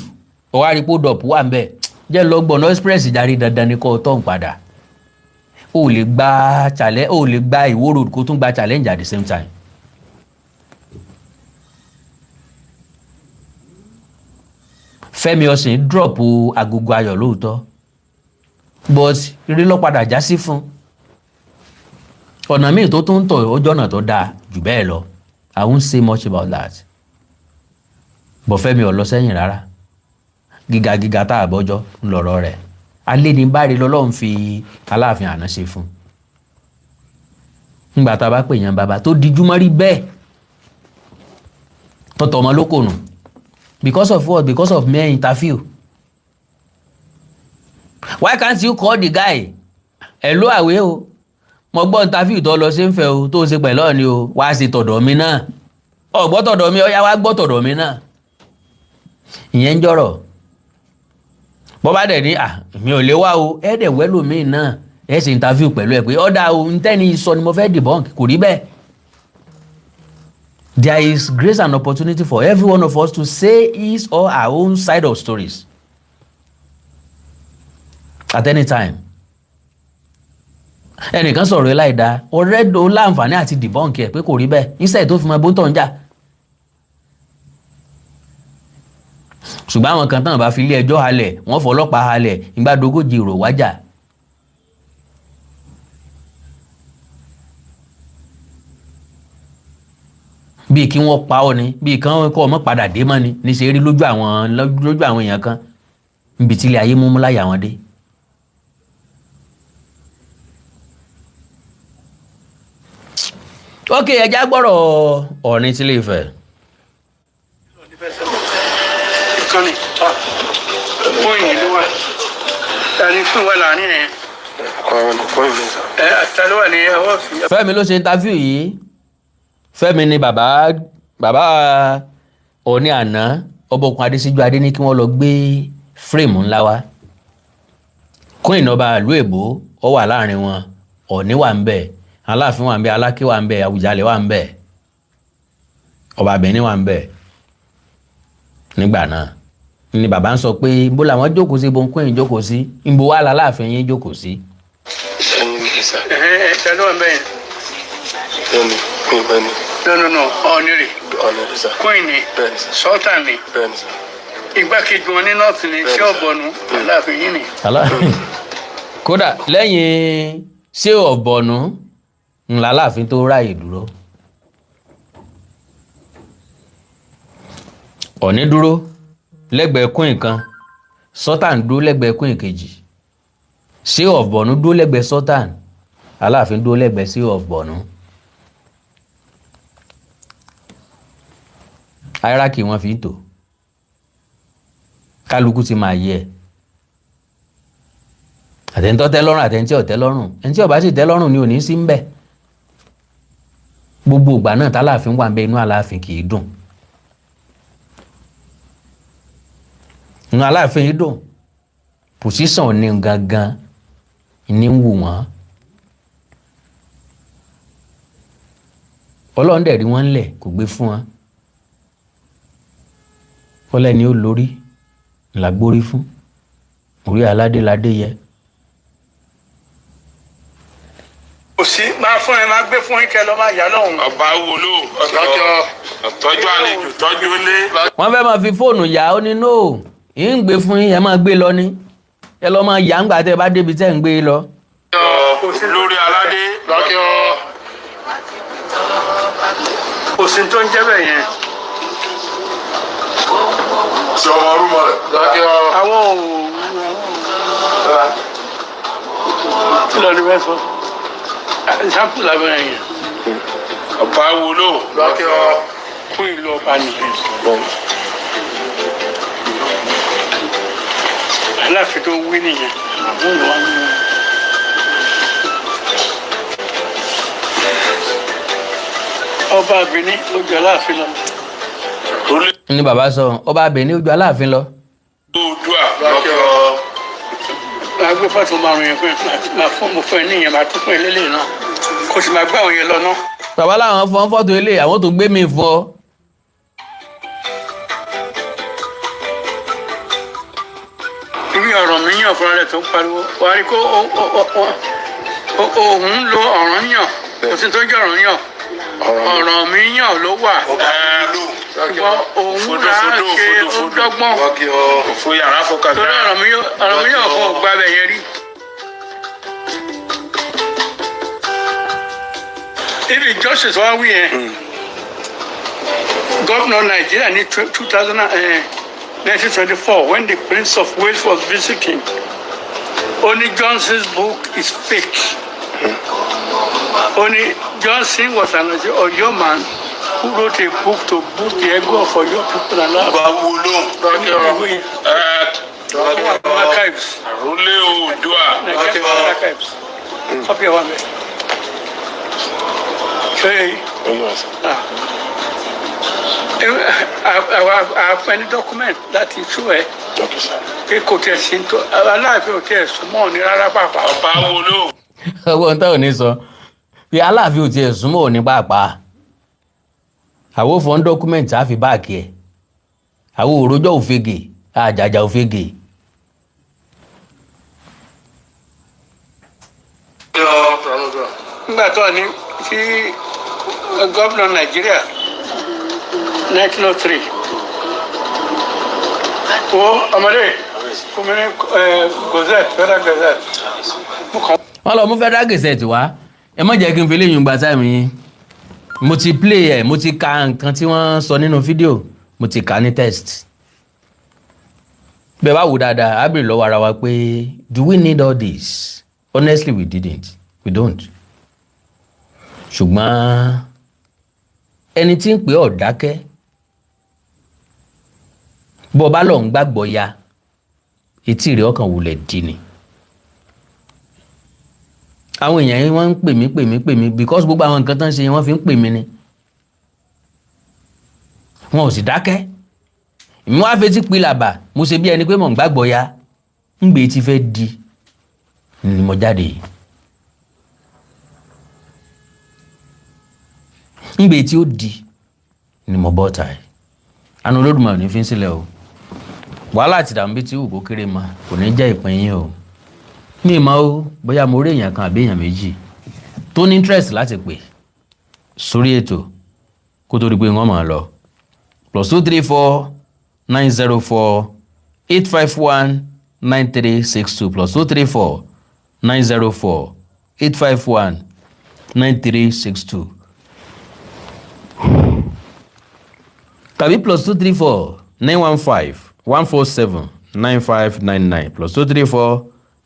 ó wá rí pódọ̀pù wà ń bẹ̀ jẹ́ lọ gbọ̀nà express darí dandan ní kó o tọ̀ ń padà. o lè gba Ìwó road kó tún gba challenge at the same time. Fẹ́mi Ọ̀sìn drop agogo ayọ̀ lóòótọ́ but rí ló padà já sí fún ọ̀nà míì tó tún ń tọ̀ ọjọ́ náà tó dáa jù bẹ́ẹ̀ lọ. I won't say much about that. but Fẹ́mi ò lọ sẹ́yìn rárá gíga tá a bọ́jọ́ ń lọ̀rọ̀ rẹ̀ alénibáre lọ́lọ́run fi Aláàfin àná ṣe fún nígbà tá a bá pè yàn bàbá tó dijú mọ́rí bẹ́ẹ̀ tọ́tọ̀ ọmọ lókònù because of what? Because of mere interview. Why can't you call the guy? Hello àwẹ̀ o mo gbọ́ interview tó lọ sí ń fẹ́ o tó ṣe pẹ̀lú ọ̀ni o wá sí tọ̀dọ̀ mi náà gbọ́ tọ̀dọ̀ mi ọ̀yá wá gbọ́ tọ̀dọ̀ mi náà ìyẹn ń jọ̀rọ̀ bọ́ bá dẹ̀ ní mi ò lè wá o ẹ̀ dẹ̀ wẹ́lò míì náà ẹ̀ ṣe interview pẹ̀lú ẹ̀ pé ọ̀dà o ń tẹ́ni sọ ni mo fẹ́ debunk kò rí bẹ́ẹ̀. There is grace and opportunity for every one of us to say his or our own side of stories at any time. Ẹnìkan sọ̀rọ̀ ẹ láì dáa ọ̀rẹ́ ló láǹfààní àti debunk ẹ̀ pé kò rí bẹ́ẹ̀ instead tó fi mọ bóńtọ̀ ń jà. Ṣùgbọ́n àwọn kan tán bá fi ilé ẹjọ́ halẹ̀ wọ́n fọlọ́pàá halẹ̀ ìgbàdógójì rò wájà. Bíi kí wọ́n pa ọ́ ni bíi kí wọ́n kọ́ ọmọ padà dé mọ́ ni ní ṣe rí lójú àwọn èèyàn kan níbi tí ilé ayé mú láyà wọn dé. ok ẹja gbọ́rọ̀ Ọọ̀ni tí Ilé Ifẹ̀. ìkànnì fún yìí ló wà tani fún wa láàrin ẹ àtàlù wà ní ọwọ́ fi. Fẹ́mi ló ṣe interview yìí Fẹ́mi ni bàbá Ọọ̀ni àná Ọbọ̀kun Adésíjú Adé ní kí wọ́n lọ gbé fírémù ńlá wá kún ìnọba ìlú èbó ó wà láàrin wọn Ọọ̀ni wà ń bẹ̀ Aláàfin wà ń bẹ̀ Aláké wà ń bẹ̀ Àwùjalẹ̀ wà ń bẹ̀ Ọba Benin wà ń bẹ̀ nígbà náà ni bàbá ń sọ pé bó làwọn jókòó sí bó ń Queen jókòó sí ìbò wà láláàfin yín jókòó sí. ẹ̀ẹ́dẹ̀ ló ń bẹ̀yẹn. Bẹ́ẹ̀ni, Queen bẹ́ẹ̀ni. no ọ̀nìrì Ọ̀nìrì sá. Queen ni Bẹ́ẹ̀ni sá. Sultan ni Bẹ́ẹ̀ni sá. igbákejì wọn ní north ni ṣé ọ̀bọ̀nù Aláàfin yìí ni. kódà lẹ́yìn ṣé ọ̀bọ̀nù ńlá láàfin tó ráàyè dúró. Ọ̀ní dúró lẹ́gbẹ̀ẹ́ Queen kan, Sultan dúró lẹ́gbẹ̀ẹ́ Queen kejì, ṣé ọ̀bọ̀nù dúró lẹ́gbẹ̀ẹ́ Sultan, Aláàfin dúró lẹ́gbẹ̀ẹ́ ṣé ọ̀bọ̀nù. hierarchy wọn fi ń tò kálukú ti máa yẹ àtẹ̀ntọ́ tẹ́ lọ́rùn àtẹ̀ntí ọ̀tẹ́ lọ́rùn ẹni tí ó bá sì tẹ́ lọ́rùn ni ò ní sí ń bẹ̀. gbogbo ìgbà náà tálàfin wà ń bẹ inú Aláàfin kì í dùn. inú Aláàfin yìí dùn pòsíṣàn ní gangan ní ń wù wọ́n. Ọlọ́run dẹ̀ rí wọ́n ńlẹ̀ kò gbé fún wọn. Fọlẹ́ ni ó lórí ńlá gbórí fún orí aládé ládé yẹ. kò sí máa fún ẹ máa gbé fún yín kẹ lọ máa yá lọ́hùn. Ọba wolo tọ́jú àlejò tọ́jú ilé. Wọ́n fẹ́ máa fi fóònù yá ó ní nóò ń gbé fún yín ẹ máa gbé lọ ní ẹ lọ máa yá ńgbà tẹ́ bá débi tẹ́ ń gbé lọ. Lórí aládé. kò sí tó ń jẹ́ bẹ́ẹ̀ yẹn. Ṣé ọmọ arúmọ rẹ̀? àwọn kí ló dé bẹ́ẹ̀ sọ ṣáàpù lábẹ́rẹ́ yẹn. Ọba wolo. fún ìlú ọba nìyẹn. Aláàfin tó wí nìyẹn. àwọn ìlú wa nìyẹn. ọba Benin ó jọ Aláàfin lọ. ní bàbá sọ ọba Benin ó ju Aláàfin lọ. Oòduà. máa gbé fọ́tò márùn yẹn máa fún mo fún ẹ níyẹn máa tún fún ẹ lélẹ̀ náà kó sì máa gbé àwọn yẹn lọ náà. bàbá làwọn fọ́n fọ́tò ilé àwọn tó gbé mi fún ọ. ibi ọ̀rọ̀ mi yàn fúnra rẹ̀ tó ń pariwo wàá rí kó Ohun ń lo ọ̀rọ̀ yàn kò sí tó jẹ́ ọ̀rọ̀ yàn ọ̀rọ̀ mi yàn ló wà. ṣùgbọ́n Ohun rà á ṣe ó dọ́gbọ́n Fún yàrá fọkàn torí ọ̀rọ̀ mi yàn fún ọgbà bẹ̀ yẹn rí. ibi justice wa wí yẹn gómìnà Nàìjíríà ní 1924 when the Prince of Wales was visiting only Johnson's book is fake. Only Johnson was an Oyo man who wrote a book to boost the ego of Oyo people and Ọba wolo. archives. Àrólé Oòduà. Nigerian archives. Copy of one. Say, I've any document that is true. Kò tẹ̀ sí tó Aláàfin ò tẹ̀ súnmọ́ ní rárá pàápàá. Ọba wolo. ọwọ́ ń tẹ́ ò ní sọ bí Aláàfin ò tiẹ̀ súnmọ́ òní pàápàá àwọn fọ́n dọ́kúmẹ̀ntì á fi báàkì ẹ̀ àwọn òròjọ́ òfegè àjàjà òfegè. nígbà tó ní sí gómìnà Nàìjíríà 1903 wo ọmọdé fún mi ní gazette Federal Gazette. wọ́n lọ mú Federal Gazette wá ẹ má jẹ́ kí n fi léyìn gba táìmù yín mo ti play ẹ̀ mo ti ka nǹkan tí wọ́n sọ nínú fídíò mo ti kà ní text bẹ́ẹ̀ bá wò dáadáa á bèrè lọ́wọ́ ara wa pé do we need all this? Honestly we we don't. ṣùgbọ́n ẹni tí ń pè ọ́ dákẹ́ bọ́ bá lọ ń gbàgbọ́ ya etí rẹ̀ ọkàn wulẹ̀ dì ní. àwọn èèyàn yẹn wọ́n ń pè mí because gbogbo àwọn nǹkan tán ṣe wọ́n fi ń pè mí ni wọn ò sì dákẹ́ èmi wá fetí pilàbà mo ṣe bí ẹni pé mò ń gbàgbọ́ ya ń gbé tí fẹ́ di ni mo jáde yìí ń gbé tí ó di ni mo bọ́ ta ẹ̀ àná Olódùmarè ní fi ń sílẹ̀ o wàhálà àti ìdààmú bíi ti wù kó kéré mọ́ kò ní jẹ́ ìpín yín o mi mọ̀ o bóyá mo rí èèyàn kan àbí èèyàn méjì tó ní interest láti pè sórí ètò kó tó di pé wọ́n máa lọ +234 904 851 9362 +234 904 851 9362 tàbí +234 915 147 9599 +234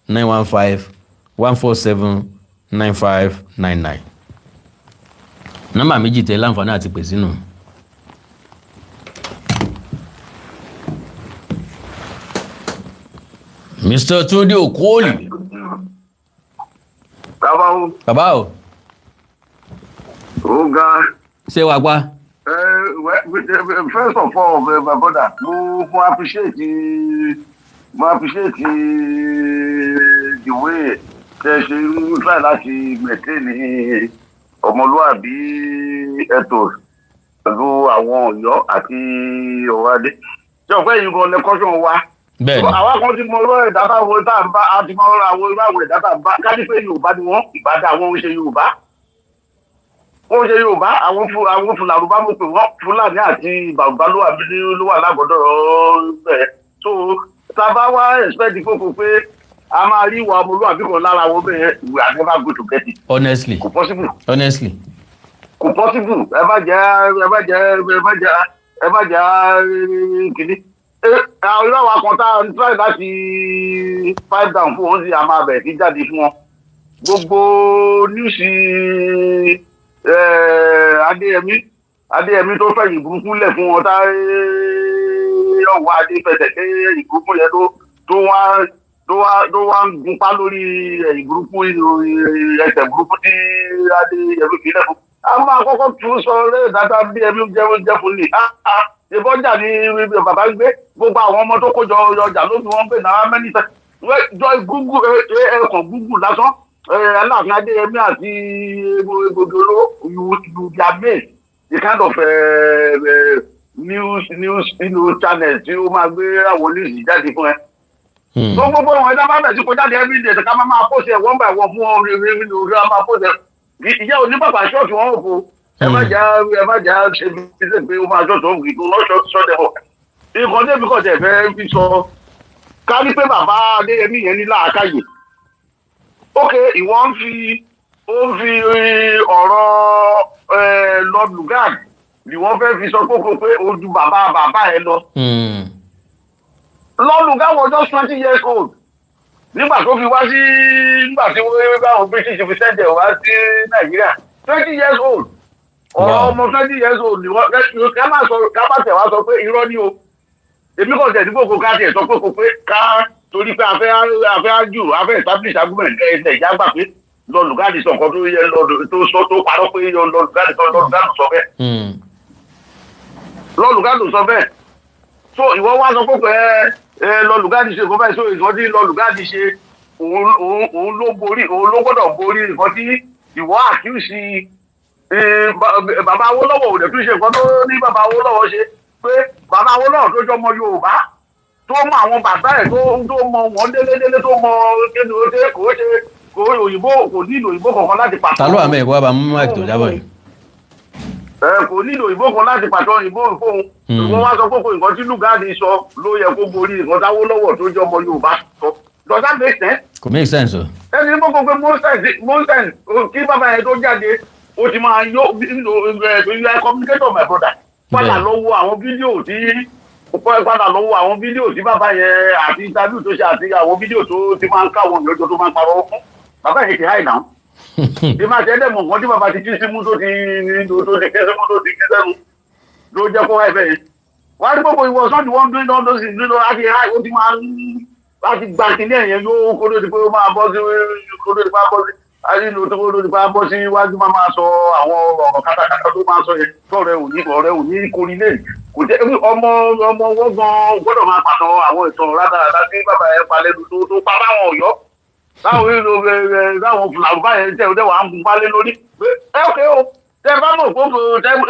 915 147 9599 nọ́mbà méjì tẹ láǹfààní àti pè sínú. Mr. Tunde Okoli. Bàbá o. Ó ga. Ṣé wàá pa? First of all, my brother, mo appreciate the way ṣe ń try láti maintain ọmọlúwàbí ètò pẹ̀lú àwọn Ọ̀yọ́ àti Ọ̀wádé. Ṣé ọ̀pẹ́ yìí gan lẹ́kọ́sùn wa? Bẹ́ẹ̀ni. Àwa kan ti mọ ọ̀rọ̀ ìdáta wo tá à ń bá a ti mọ ọ̀rọ̀ àwọn ìbáwọ̀ ìdáta bá kájí pé Yorùbá ni wọ́n ìbádá àwọn oúnjẹ Yorùbá. Oúnjẹ Yorùbá àwọn Fúlàní bá mọ̀ pé wọ́n Fúlàní àti Bàbá ló wà lágbọ̀dọ̀ bẹ́ẹ̀. So sábà wá expect fòfò pé a máa rí ìwà ọmọlúwàbí kan lára wọn bẹ́ẹ̀ we are never going to get it. Honestly. Kò possible. Honestly. Kò possible. Ẹ bá jẹ́ kìíní. Àwọn ìlú àwọn akọ̀ntà ń try láti five down fún wọn sí a máa bẹ̀rẹ̀ sí jáde fún wọn. Gbogbo níwùsì Adéyẹmí tó fẹ̀yìn burúkú lẹ̀ fún wọn tá ọ̀wọ́ Adé fẹsẹ̀ pé ìburúkú yẹn tó wá ń gunpá lórí ẹ̀yìn burúkú ẹsẹ̀ burúkú tí Adéyẹmí fi lẹ̀ fún. A máa kọ́kọ́ tún sọ lẹ́yìn dáadáa bí ẹbí jẹ́ fún lè. Ìbọjà ni bàbá ń gbé gbogbo àwọn ọmọ tó kójọ ọjà lóbi wọn pè náà mẹ́nìtẹ́. Jọ Google ẹ̀ẹ̀kan Google lásán Alaafin Adéyẹmí àti gbogbo you be amazed the kind of news channel tí ó máa gbé àwọn news jáde fún ẹ. Gbogbo àwọn ẹ̀dá bá bẹ̀ sí kó jáde every day ká máa post ẹ̀ one by one fún ọ rí máa post ẹ̀. Ìyá oníbàbà ṣọ́ọ̀tì wọn ò fò ẹ má jà ṣe bí ṣe pé ó máa ṣọ́ọ̀tì òun kì í tó lọ́ṣọ́ọ̀tì ẹ̀ wọ̀. Nǹkan débi kọ̀ tẹ̀ fẹ́ fi sọ ká ní pé bàbá Adéyẹmí yẹn ní làákàyè. Ókè ìwọ ń fi ọ̀rọ̀ Lord Lugard ni wọ́n fẹ́ fi sọ pé ó ju bàbá ẹ lọ. Lord Lugard was just 20 years old nígbà tó fi wá sí nígbà tí wọ́n bá wọn British fi sẹ́ńdẹ̀ wá sí Nàìjíríà 20 years old ọ̀rọ̀ ọmọ 20 years old ni wọ́n ká má tẹ̀ wá sọ pé irọ́ ni o èmi kò tẹ̀ dípò kó ká tiẹ̀ sọ pé ká torí pé afẹ́ ájù afẹ́ establish argument ẹ̀ẹ́dẹ̀ ìjà gbà pé Lord Lugard sọ nǹkan tó yẹ tó parọ́ pé Lord Lugard sọ bẹ́ẹ̀. Lord Lugard sọ bẹ́ẹ̀ so ìwọ wá sọ pé Lord Lugard ṣe nǹkan báyìí so ìwọ tí Lord Lugard ṣe òun ló gbọ́dọ̀ borí nǹkan tí ìwọ àkíyèsí bàbá Awólọ́wọ̀ ò dẹ̀ tún ṣe nǹkan tó ní bàbá Awólọ́wọ̀ ṣe pé bàbá Awólọ́wọ̀ tó jọmọ Yorùbá tó mọ àwọn bàbá ẹ̀ tó mọ wọn délé tó mọ kéde kò òyìnbó kò nílò òyìnbó kankan láti pàtó. Ta ló wà mẹ́ẹ̀kọ́ bá mú máìkì tó jábọ̀ yìí. Kò nílò òyìnbó kan láti pàtó òyìnbó fóun. Wọ́n wá sọ pé nǹkan tí Lugard sọ ló yẹ kó borí nǹkan tí Awólọ́wọ̀ tó jẹ́ ọmọ Yorùbá sọ. Does that make sense? Kò make sense o. Ẹni ní gbogbo pé Moses kí bàbá yẹn tó jáde ó ti máa yọ ilé communicator my brother. Padà lọ wo àwọn fídíò tí bàbá yẹn àti interview tó ṣe àti àwọn fídíò tó ti máa ń káwọn ìyọjọ tó máa ń parọ́ fún bàbá yẹn ti háì náà. Bí máa ṣe ẹ́ dẹ̀mọ̀ nǹkan tí bàbá ti kí símú tó ti kí sẹ́nu ló jẹ́ kó háì bẹ́ẹ̀. Wọ́n á rí gbogbo ìwọ̀sán tí wọ́n ń dún lọ́dún sí nínú láti háì ó ti máa ń láti gba kìnìún ẹ̀yẹn yóò kó ló di pé ó máa bọ́ sí àdínú tó kó ló di pé á bọ́ sí iwájú máa sọ àwọn ọ̀rọ̀ kátàkátà tó máa sọ yẹn tọ́rẹ̀ ò ní kórìlé kò jẹ́ ọmọ wọn gan gbọ́dọ̀ máa pàtó àwọn ìtàn rádaràdá tí bàbá yẹn pa lẹ́nu tó pa báwọn Ọ̀yọ́ táwọn Fúlàní báyẹn tẹ̀ ọ́ wà ń gun pálé lórí ókè o tẹ bá mọ̀ pé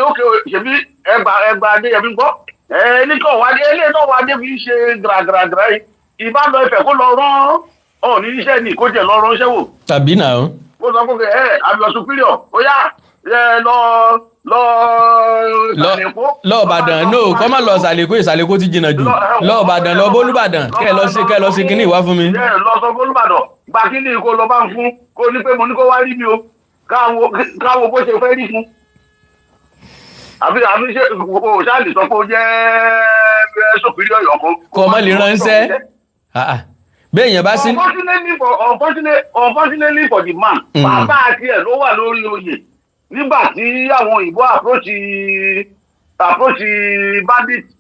ókè o ṣèbí ẹgbà Adéyẹmí gbọ́ ní kò wá dé ilé náà wá dé fi ṣe gàràgàrà yìí ìbá lọ Ifẹ̀ kó lọ rán Ọọ̀ni iṣẹ́ ní kó jẹ lọ rán iṣẹ́ wò. tàbí náà. ó sọ fún mi àbíọ̀ superior ó yá lọ Ìbàdàn no kọ́ má lọ Ìsàlẹ̀kó ti jìnnà jù lọ Ìbàdàn lọ bólúbàdàn kẹ́ lọ sí kíní ìwá fún mi. lọ sọ bólúbàdàn gba kíní kó lọ bá ń fún kó ní pé mo ní kó wá rí mi o káwo bó ṣe fẹ́ rí fún. àbí ṣe òṣàlì sọ pé ó jẹ́ superior yọ̀kan. kọ́ ọ má lè ránṣẹ́ bẹ́ẹ̀ yẹn bá sí. unfortunately for the man bàbá àti ẹ̀ ló wà lórí oyè nígbà tí àwọn òyìnbó approach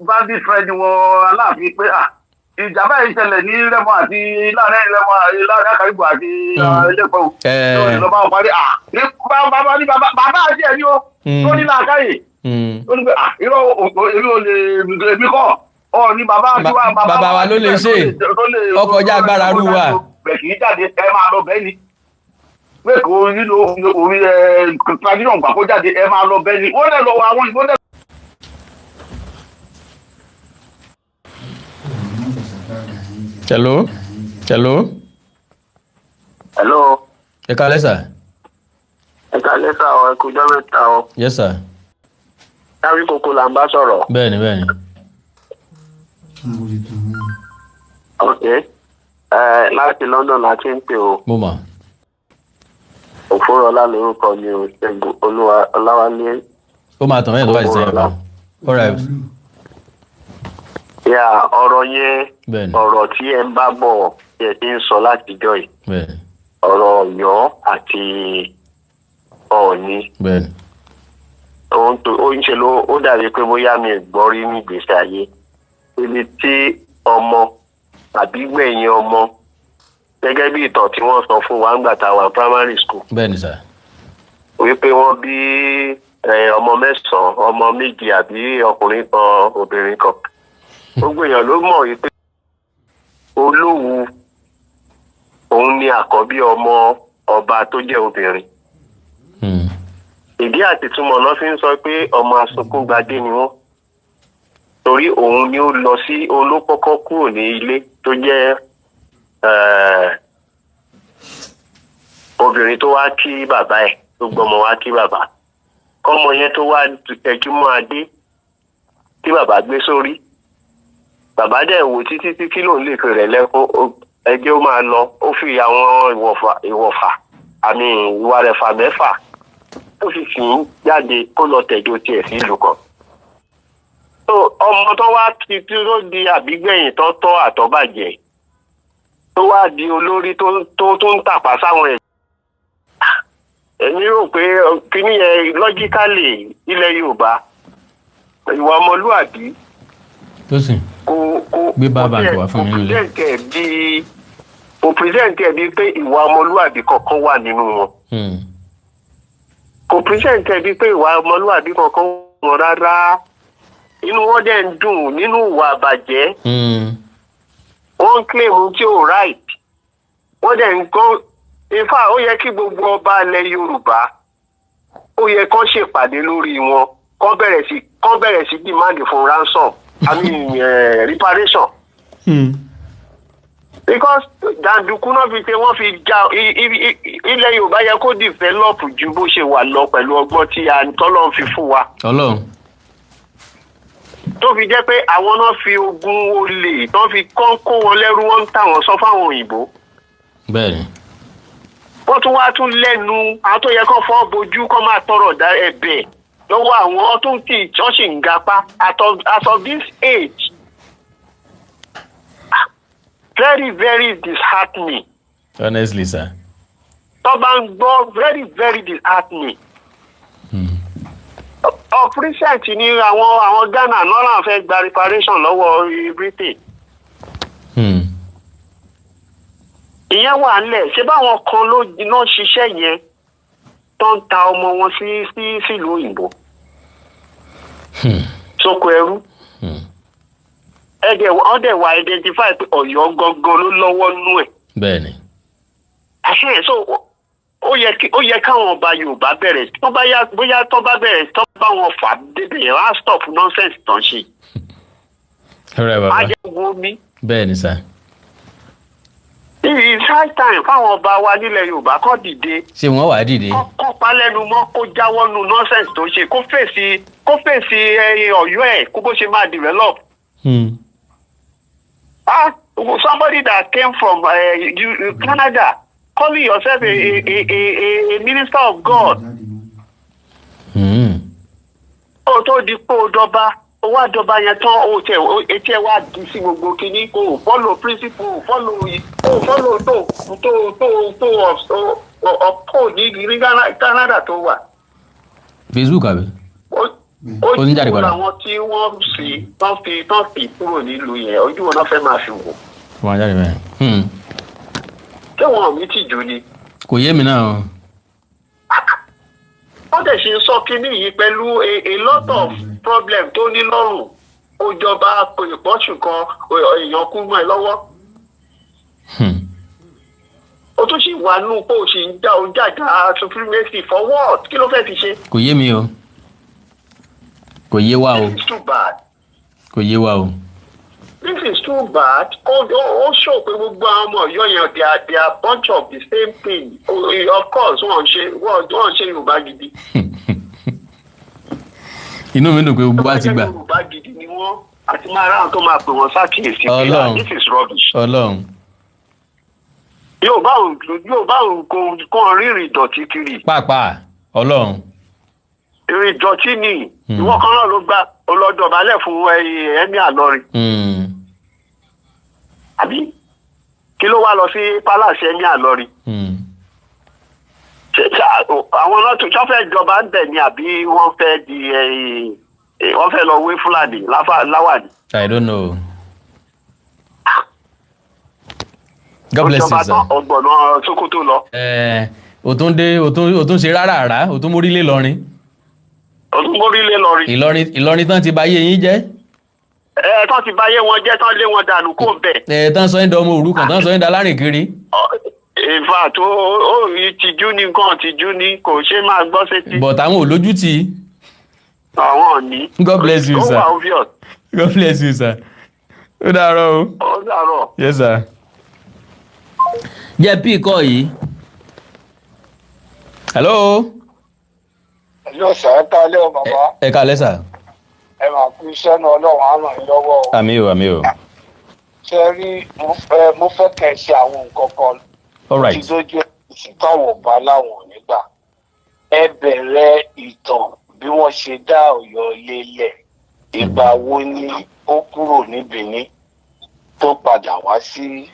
bandit friend wọn Aláàfin pé ìjàmbá yìí ṣẹlẹ̀ ní Rẹ́mọ àti láàrin Àkàrìgbò àti Ẹlẹ́pẹ̀ o lórí lọ́ba wọn parí bàbá àti ẹ̀ ní o tó ní làákàyè ó ní pé irọ́ èmi ò lè èmi kọ́ ní bàbá wa ló lè ṣe ọkọjá agbára rú wa. bẹ́ẹ̀ kì í jáde ẹ máa lọ bẹ́ẹ̀ ni pé kò nílò orí tradition gbà kó jáde ẹ máa lọ bẹ́ẹ̀ ni wọ́n lè lọ wọ àwọn ìbọn náà. hello. ẹ káalẹ́ sà. ẹ kú ọjọ́ mẹ́ta o. yes sir. Awikonko là ń bá sọ̀rọ̀. bẹ́ẹ̀ni. ok láti London la ti ń pè o. mo mọ̀. Òfúrọ̀lá lórúkọ mi ò Ṣẹ́gun Ọláwálé. ó máa tàn mẹ́rin tó bá ti sẹ́yìn pa. all right. ọ̀rọ̀ yẹn ọ̀rọ̀ tí ẹ ń bá bọ̀ ẹ ti ń sọ látijọ́ yìí. ọ̀rọ̀ Ọ̀yọ́ àti Ọọ̀ni. ó ń ṣe ló ó dàbí pé bóyá mi gbọ́ rí ní ìgbésí ayé ibi tí ọmọ àbí gbẹ̀yìn ọmọ gẹ́gẹ́ bí ìtàn tí wọ́n sọ fún wa ńgbà tá a wà primary school. bẹ́ẹ̀ni sà. wípé wọ́n bí ọmọ mẹ́sàn-án ọmọ méjì àbí ọkùnrin kan obìnrin kan. gbogbo èèyàn ló mọ̀ wípé Olówu òun ni àkọ́bí ọmọ ọba tó jẹ́ obìnrin. ìdí àti túmọ̀ náà fi ń sọ pé ọmọ asunkúngbadé ni wọ́n torí òun ni ó lọ sí olókọ́kọ́ kúrò ní ilé tó jẹ́ obìnrin tó wá kí bàbá ẹ̀ tó gbọ́mọ wá kí bàbá kọ́mọ yẹn tó wá ẹjú mọ́ adé tí bàbá gbé sórí bàbá dẹ̀ wò títí tí kí lòun lè fi rẹ̀ lẹ́kún ẹjẹ́ ó máa lọ ó fi àwọn ìwọ̀fà àmì ìwà rẹ̀ fà mẹ́fà ó fi fi jáde kó lọ tẹ̀jọ́ tiẹ̀ sí ìlú kan. ọmọ tó wá ti tí ó di àbígbẹ̀yìn tó tọ́ àtọ́bàjẹ́ tó wá di olórí tó ń tàpá sáwọn ẹ̀. èmi rò pé kíní yẹn lọ́jíkálì ilẹ̀ Yorùbá ìwà ọmọlúwàbí kò gbé bàbá àgbà wá fún mi nílé. kò pírẹ́ǹtì ẹ̀ bíi pé ìwà ọmọlúwàbí kankan wà nínú wọn. kò pírẹ́ǹtì ẹ̀ bíi pé ìwà ọmọlúwàbí kankan wọn rárá inú wọn dẹ̀ ń dùn nínú ìwà àbàjẹ́. wọ́n ń claim tí ò right wọ́n dẹ̀ ń gbọ́ ifá ó yẹ kí gbogbo ọba ilẹ̀ Yorùbá ó yẹ kán ṣèpàdé lórí wọn kán bẹ̀rẹ̀ sí demand fún ransom reparation. because jàǹdùkú náà fi ṣe wọ́n fi já ilẹ̀ Yorùbá yẹ kó develop ju bó ṣe wà lọ pẹ̀lú ọgbọ́n tí tọ́lọ́run fi fún wa. tó fi jẹ́ pé àwọn náà fi ogun olè tó fi kó wọn lẹ́rú wọn ń tà wọ́n sọ fáwọn òyìnbó. bẹ́ẹ̀ni. wọ́n tún wá tún lẹ́nu àwọn tó yẹ kó fọ́ bojú kó máa tọrọ ẹ̀bẹ̀ lọ́wọ́ àwọn ọtún tí ìjọ́sì ń gapá as of this age. Very, very disheartening. Honestly, sir. Tó bá ń gbọ́ very, very disheartening. Ọ̀pírísẹ̀ntì ni àwọn Ghana náà náà fẹ́ gba reparation lọ́wọ́ Britain. Ìyẹn wà nílẹ̀ ṣé báwọn kan ló iná ṣiṣẹ́ yẹn tó ń ta ọmọ wọn sílùú òyìnbó. Sóko ẹrú. Wọ́n dẹ̀ wá identify pé Ọ̀yọ́ gangan ló lọ́wọ́ nú ẹ̀. Bẹ́ẹ̀ni. So ó yẹ káwọn ọba Yorùbá bẹ̀rẹ̀ bóyá tó bá bẹ̀rẹ̀ tó bá wọn fà débẹ̀ yẹn wá stop nonsense tán ṣe. Ọ̀rẹ́ bàbá. má jẹ́ wo mi. Bẹ́ẹ̀ ni sà. It's high time fáwọn ọba wa nílẹ̀ Yorùbá kó dìde. Ṣé wọ́n wàá dìde? Kó palẹ́nu mọ́ kó jáwọ́ nu nonsense tó ṣe kó fèsì Ọ̀yọ́ ẹ̀ kó bó ṣe máa develop. Somebody that came from Canada calling yourself a minister of God. Ó tó di pé ó dọba ó wá dọba yẹn tán ó etí ẹ wá di sí gbogbo kínní kó follow principle follow tó uphold ní Canada tó wà. Facebook àbí? Ó ní àwọn tí wọ́n sì tán fi kúrò nílùú yẹn ojú wọn náà fẹ́ máa fi wò. Wọ́n á jáde bẹ́ẹ̀. Ṣé wọn ò ní tìjú ni? Kò yé mi náà. Wọ́n dẹ̀ ṣe sọ kínní yìí pẹ̀lú a lot of problem tó ní lọ́rùn. Ó jọba ìpọ́sù kan èèyàn kú mọ́ ẹ lọ́wọ́. Ó tún sì wà nù pé ó sì ń jàjà supremacy for what? Kí ló fẹ́ fi ṣe? Kò yé mi o. Kò yé wa o. This is too bad. Kò yé wa o. This is too bad. Ó show pé gbogbo àwọn ọmọ Ọ̀yọ́ yẹn they are bunch of the same thing. Of course wọ́n ṣe Yorùbá gidi. Inú mi dùn pé gbogbo wa ti gbà. Yorùbá gidi ni wọ́n àti máa ráhùn tó máa pè wọ́n sákìyèsí pé this is rubbish. Ọlọ́run. Yorùbá òun kò rí ìdọ̀tí kiri. Pàápàá Ọlọ́run. Ìdọ̀tí ni ìwọ kan náà ló gba ọlọ́dọ̀bálẹ̀ fún ẹ̀mí àlọ́rin. Àbí kí ló wá lọ sí pálàsì ẹ̀mí àlọ́rin? Àwọn náà tó fẹ́ jọba ń bẹ̀ ni àbí wọ́n fẹ́ lọ wé Fúlàní láwàní. I don't know. God bless you, sir. Ọgbọ̀nà Sókótó lọ. O tún ṣe rárá o tún mórílé lọrin. Olúmọrílé lọrin. Ìlọrin tán ti báyé yín jẹ́. Tán ti báyé wọn jẹ́ tán lé wọn dànù kó bẹ̀. Tán sọ ẹ́ dọ ọmọ òrukàn tán sọ ẹ́ dá lárìn kiri. Ìfà tó ìtìjú ní nǹkan ìtìjú ní kò ṣe máa gbọ́ sétí. But àwọn ò lójú tì í. Àwọn ò ní. God bless you, sir. Ó wà obvious. God bless you, sir. Ó dàárọ̀ o. Ó dàárọ̀. Yes, sir. Jẹ́ pí kọ́ yìí. Hello. Hello sir, ẹ káalẹ́ o bàbá. Ẹ káalẹ́ sà. Ẹ máa kú iṣẹ́ náà Ọlọ́run á ràn yín lọ́wọ́ o. Àmín o. Ṣé rí mo fẹ́ kẹ́ ẹ ṣe àwọn nǹkan kan. All right. Ti dójú ẹ̀sìn táwọn ọba láwọn ò ní gbà. Ẹ bẹ̀rẹ̀ ìtàn bí wọ́n ṣe dá Ọ̀yọ́ lélẹ̀. Ìgbà wo ni ó kúrò ní Benin tó padà wá sí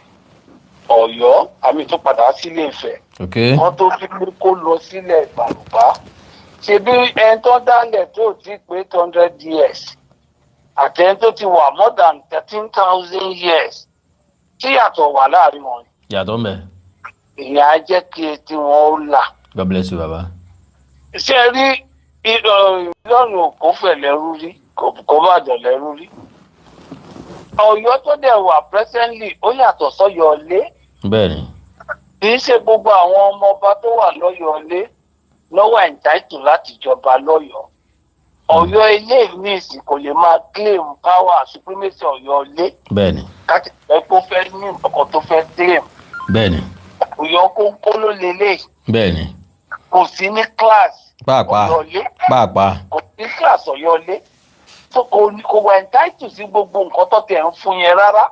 Ọ̀yọ́ àmì tó padà wá sílé Ifẹ̀. Okay. Wọ́n tó fi mú kó lọ sílẹ̀ Ìbàrùbá. Ṣebí ẹni tó dálẹ̀ tó ti pé 200 years àtẹni tó ti wà more than 13,000 years tí yàtọ̀ wà láàrin wọn. Yàtọ̀ ń bẹ. Ìyẹn á jẹ́ kí etí wọn ó là. God bless you, baba. Ṣé rí Ìlọrin kò fẹ̀ lẹ́rú rí kò bàdàn lẹ́rú rí. Ọ̀yọ́ tó dẹ̀ wà presently ó yàtọ̀ sọ́yọ̀ọ́lé. Bẹ́ẹ̀ni. Kì í ṣe gbogbo àwọn ọmọ ọba tó wà lọ́yọ̀ọ́lé lọ́wọ́ entitled láti jọba lọ́yọ̀ọ́. Ọ̀yọ́ ilé ní ìsìn kò lè máa claim power supremacy Ọ̀yọ́ ilé. Bẹ́ẹ̀ni. Káti pẹ́ kó fẹ́ ní ọkọ̀ tó fẹ́ claim. Bẹ́ẹ̀ni. Ọ̀yọ́ kó ló lélẹ̀. Bẹ́ẹ̀ni. Kò sí ní class Ọ̀yọ́ ilé. Pàápàá. Kò sí class Ọ̀yọ́ ilé. Kò wà entitled sí gbogbo nǹkan tó tẹ̀ ń fún yẹn rárá.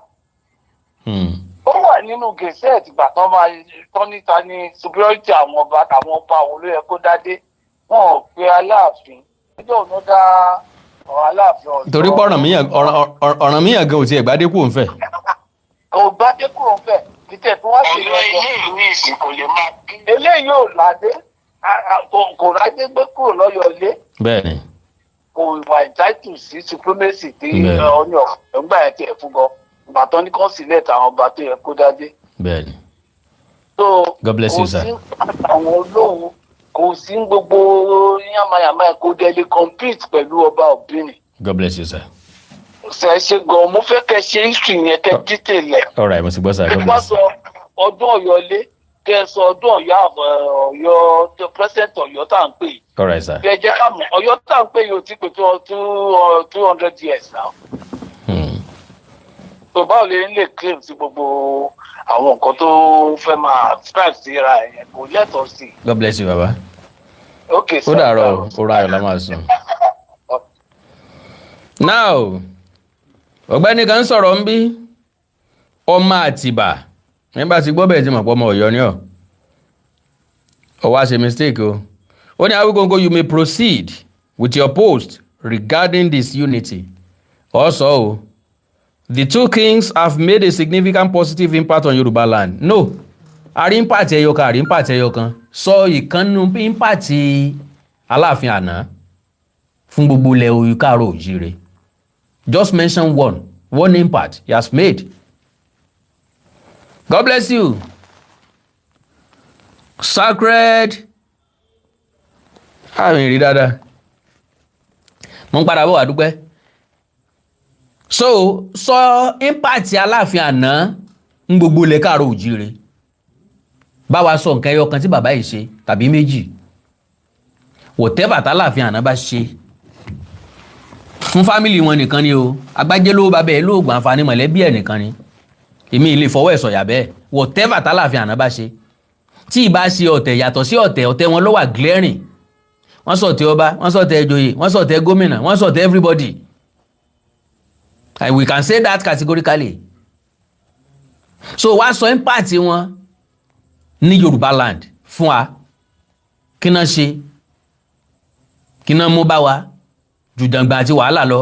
Ó wà nínú gẹ̀ẹ́sẹ̀ ìgbà tán máa tán níta ní superiority àwọn ọba àwọn ló yẹ kó dádé. Wọn ò pe Aláàfin. Ẹjọ́ òun ló dá Aláàfin Ọ̀yọ́. Torí pé ọ̀ràn míyàn gan ò tiẹ̀ gbádé kúrò ń fẹ̀. Kò gbádé kúrò ń fẹ̀. Títẹ̀ tí wọ́n ṣe lọ́jọ́. Ọ̀yọ́ ilé ìwé ìsìn kò lè máa bí. Eléyìí ò ládé. Kò rádé gbé kúrò lọ́yọ̀ ilé. Bẹ́ẹ̀ni. Kò wà entitled sí supremacy tí ọ̀yọ́ ọ̀gbà ẹ̀ tiẹ̀ fún gan. Ìbátan ní kàn sílẹ̀ táwọn ọba tó yẹ kó dádé. Bẹ́ẹ̀ni. So God bless you, sir. kò sí àwọn olóhùn kò sí gbogbo yàmàyàmà ẹ̀ kó délé compete pẹ̀lú ọba Òbínì. God bless you, sir. Ṣe gan mo fẹ́ kẹ́ ṣe history yẹn kẹ́ detail ẹ̀. All right, mo ti gbọ́ sir. God Ẹ bless sọ ọdún Ọ̀yọ́ lé kẹ́ sọ ọdún Ọ̀yọ́ president Ọ̀yọ́ tá à ń pè. All right, sir. Kẹ́ jẹ́ ká mọ̀ Ọ̀yọ́ tá à ń pè yóò ti pè 200 years now. so báwo lè claim sí gbogbo àwọn nǹkan tó fẹ́ máa subscribe sí ra ẹ̀yẹn kò lẹ́tọ̀ọ́ sí. God bless you baba. Okay sir. Ó dàárọ̀ ó ra ayọ̀ la máa sùn. Now ọ̀gbẹ́ni kan sọ̀rọ̀ ń bí ọmọ Àtìbà nígbà tí gbọ́ bẹ́ẹ̀ ti mọ̀ pọ̀ ọmọ Ọ̀yọ́ ni ọ́ wá ṣe mistake o. Ó ní Awikonko, you may proceed with your post regarding this unity. Also, the two kings have made a significant positive impact on Yoruba land. No, àrí impact ẹyọ kan. Sọ ìkànnù impact Alaafin àná fún gbogbo ilẹ̀ Oyùkárò Òjíire. Just mention one impact he has made. God bless you. Sacred. Àmì rí dáadáa. Mo ń padà bọ̀ wá dúpẹ́. So impact Alaafin àná ń gbogbo ilẹ̀ Káàárọ̀ Òjíire. Bá wa sọ nǹkan ẹyọ kan tí bàbá yìí ṣe tàbí méjì. Whatever t'Alaafin àná bá ṣe fún fámìlì wọn nìkan ni o. Agbájé ló bá bẹ́ẹ̀ lóògùn àǹfààní mọ̀lẹ́bí ẹ̀ nìkan ni. Èmi ilé fọwọ́ ẹ̀ sọ̀yà bẹ́ẹ̀. Whatever t'Alaafin àná bá ṣe. Tí ì bá ṣe ọ̀tẹ̀ yàtọ̀ sí ọ̀tẹ̀ wọn ló wà glaring. Wọ́n sọ̀tẹ̀ ọba, wọ́n sọ̀tẹ̀ ìjòyè, wọ́n sọ̀tẹ̀ gómìnà, wọ́n sọ̀tẹ̀ everybody. And we can say that categorically. So wá sọ impact wọn ní Yorùbá land fún wa. Kí náà ṣe? Kí náà mú bá wa? Jùjàngbà àti wàhálà lọ.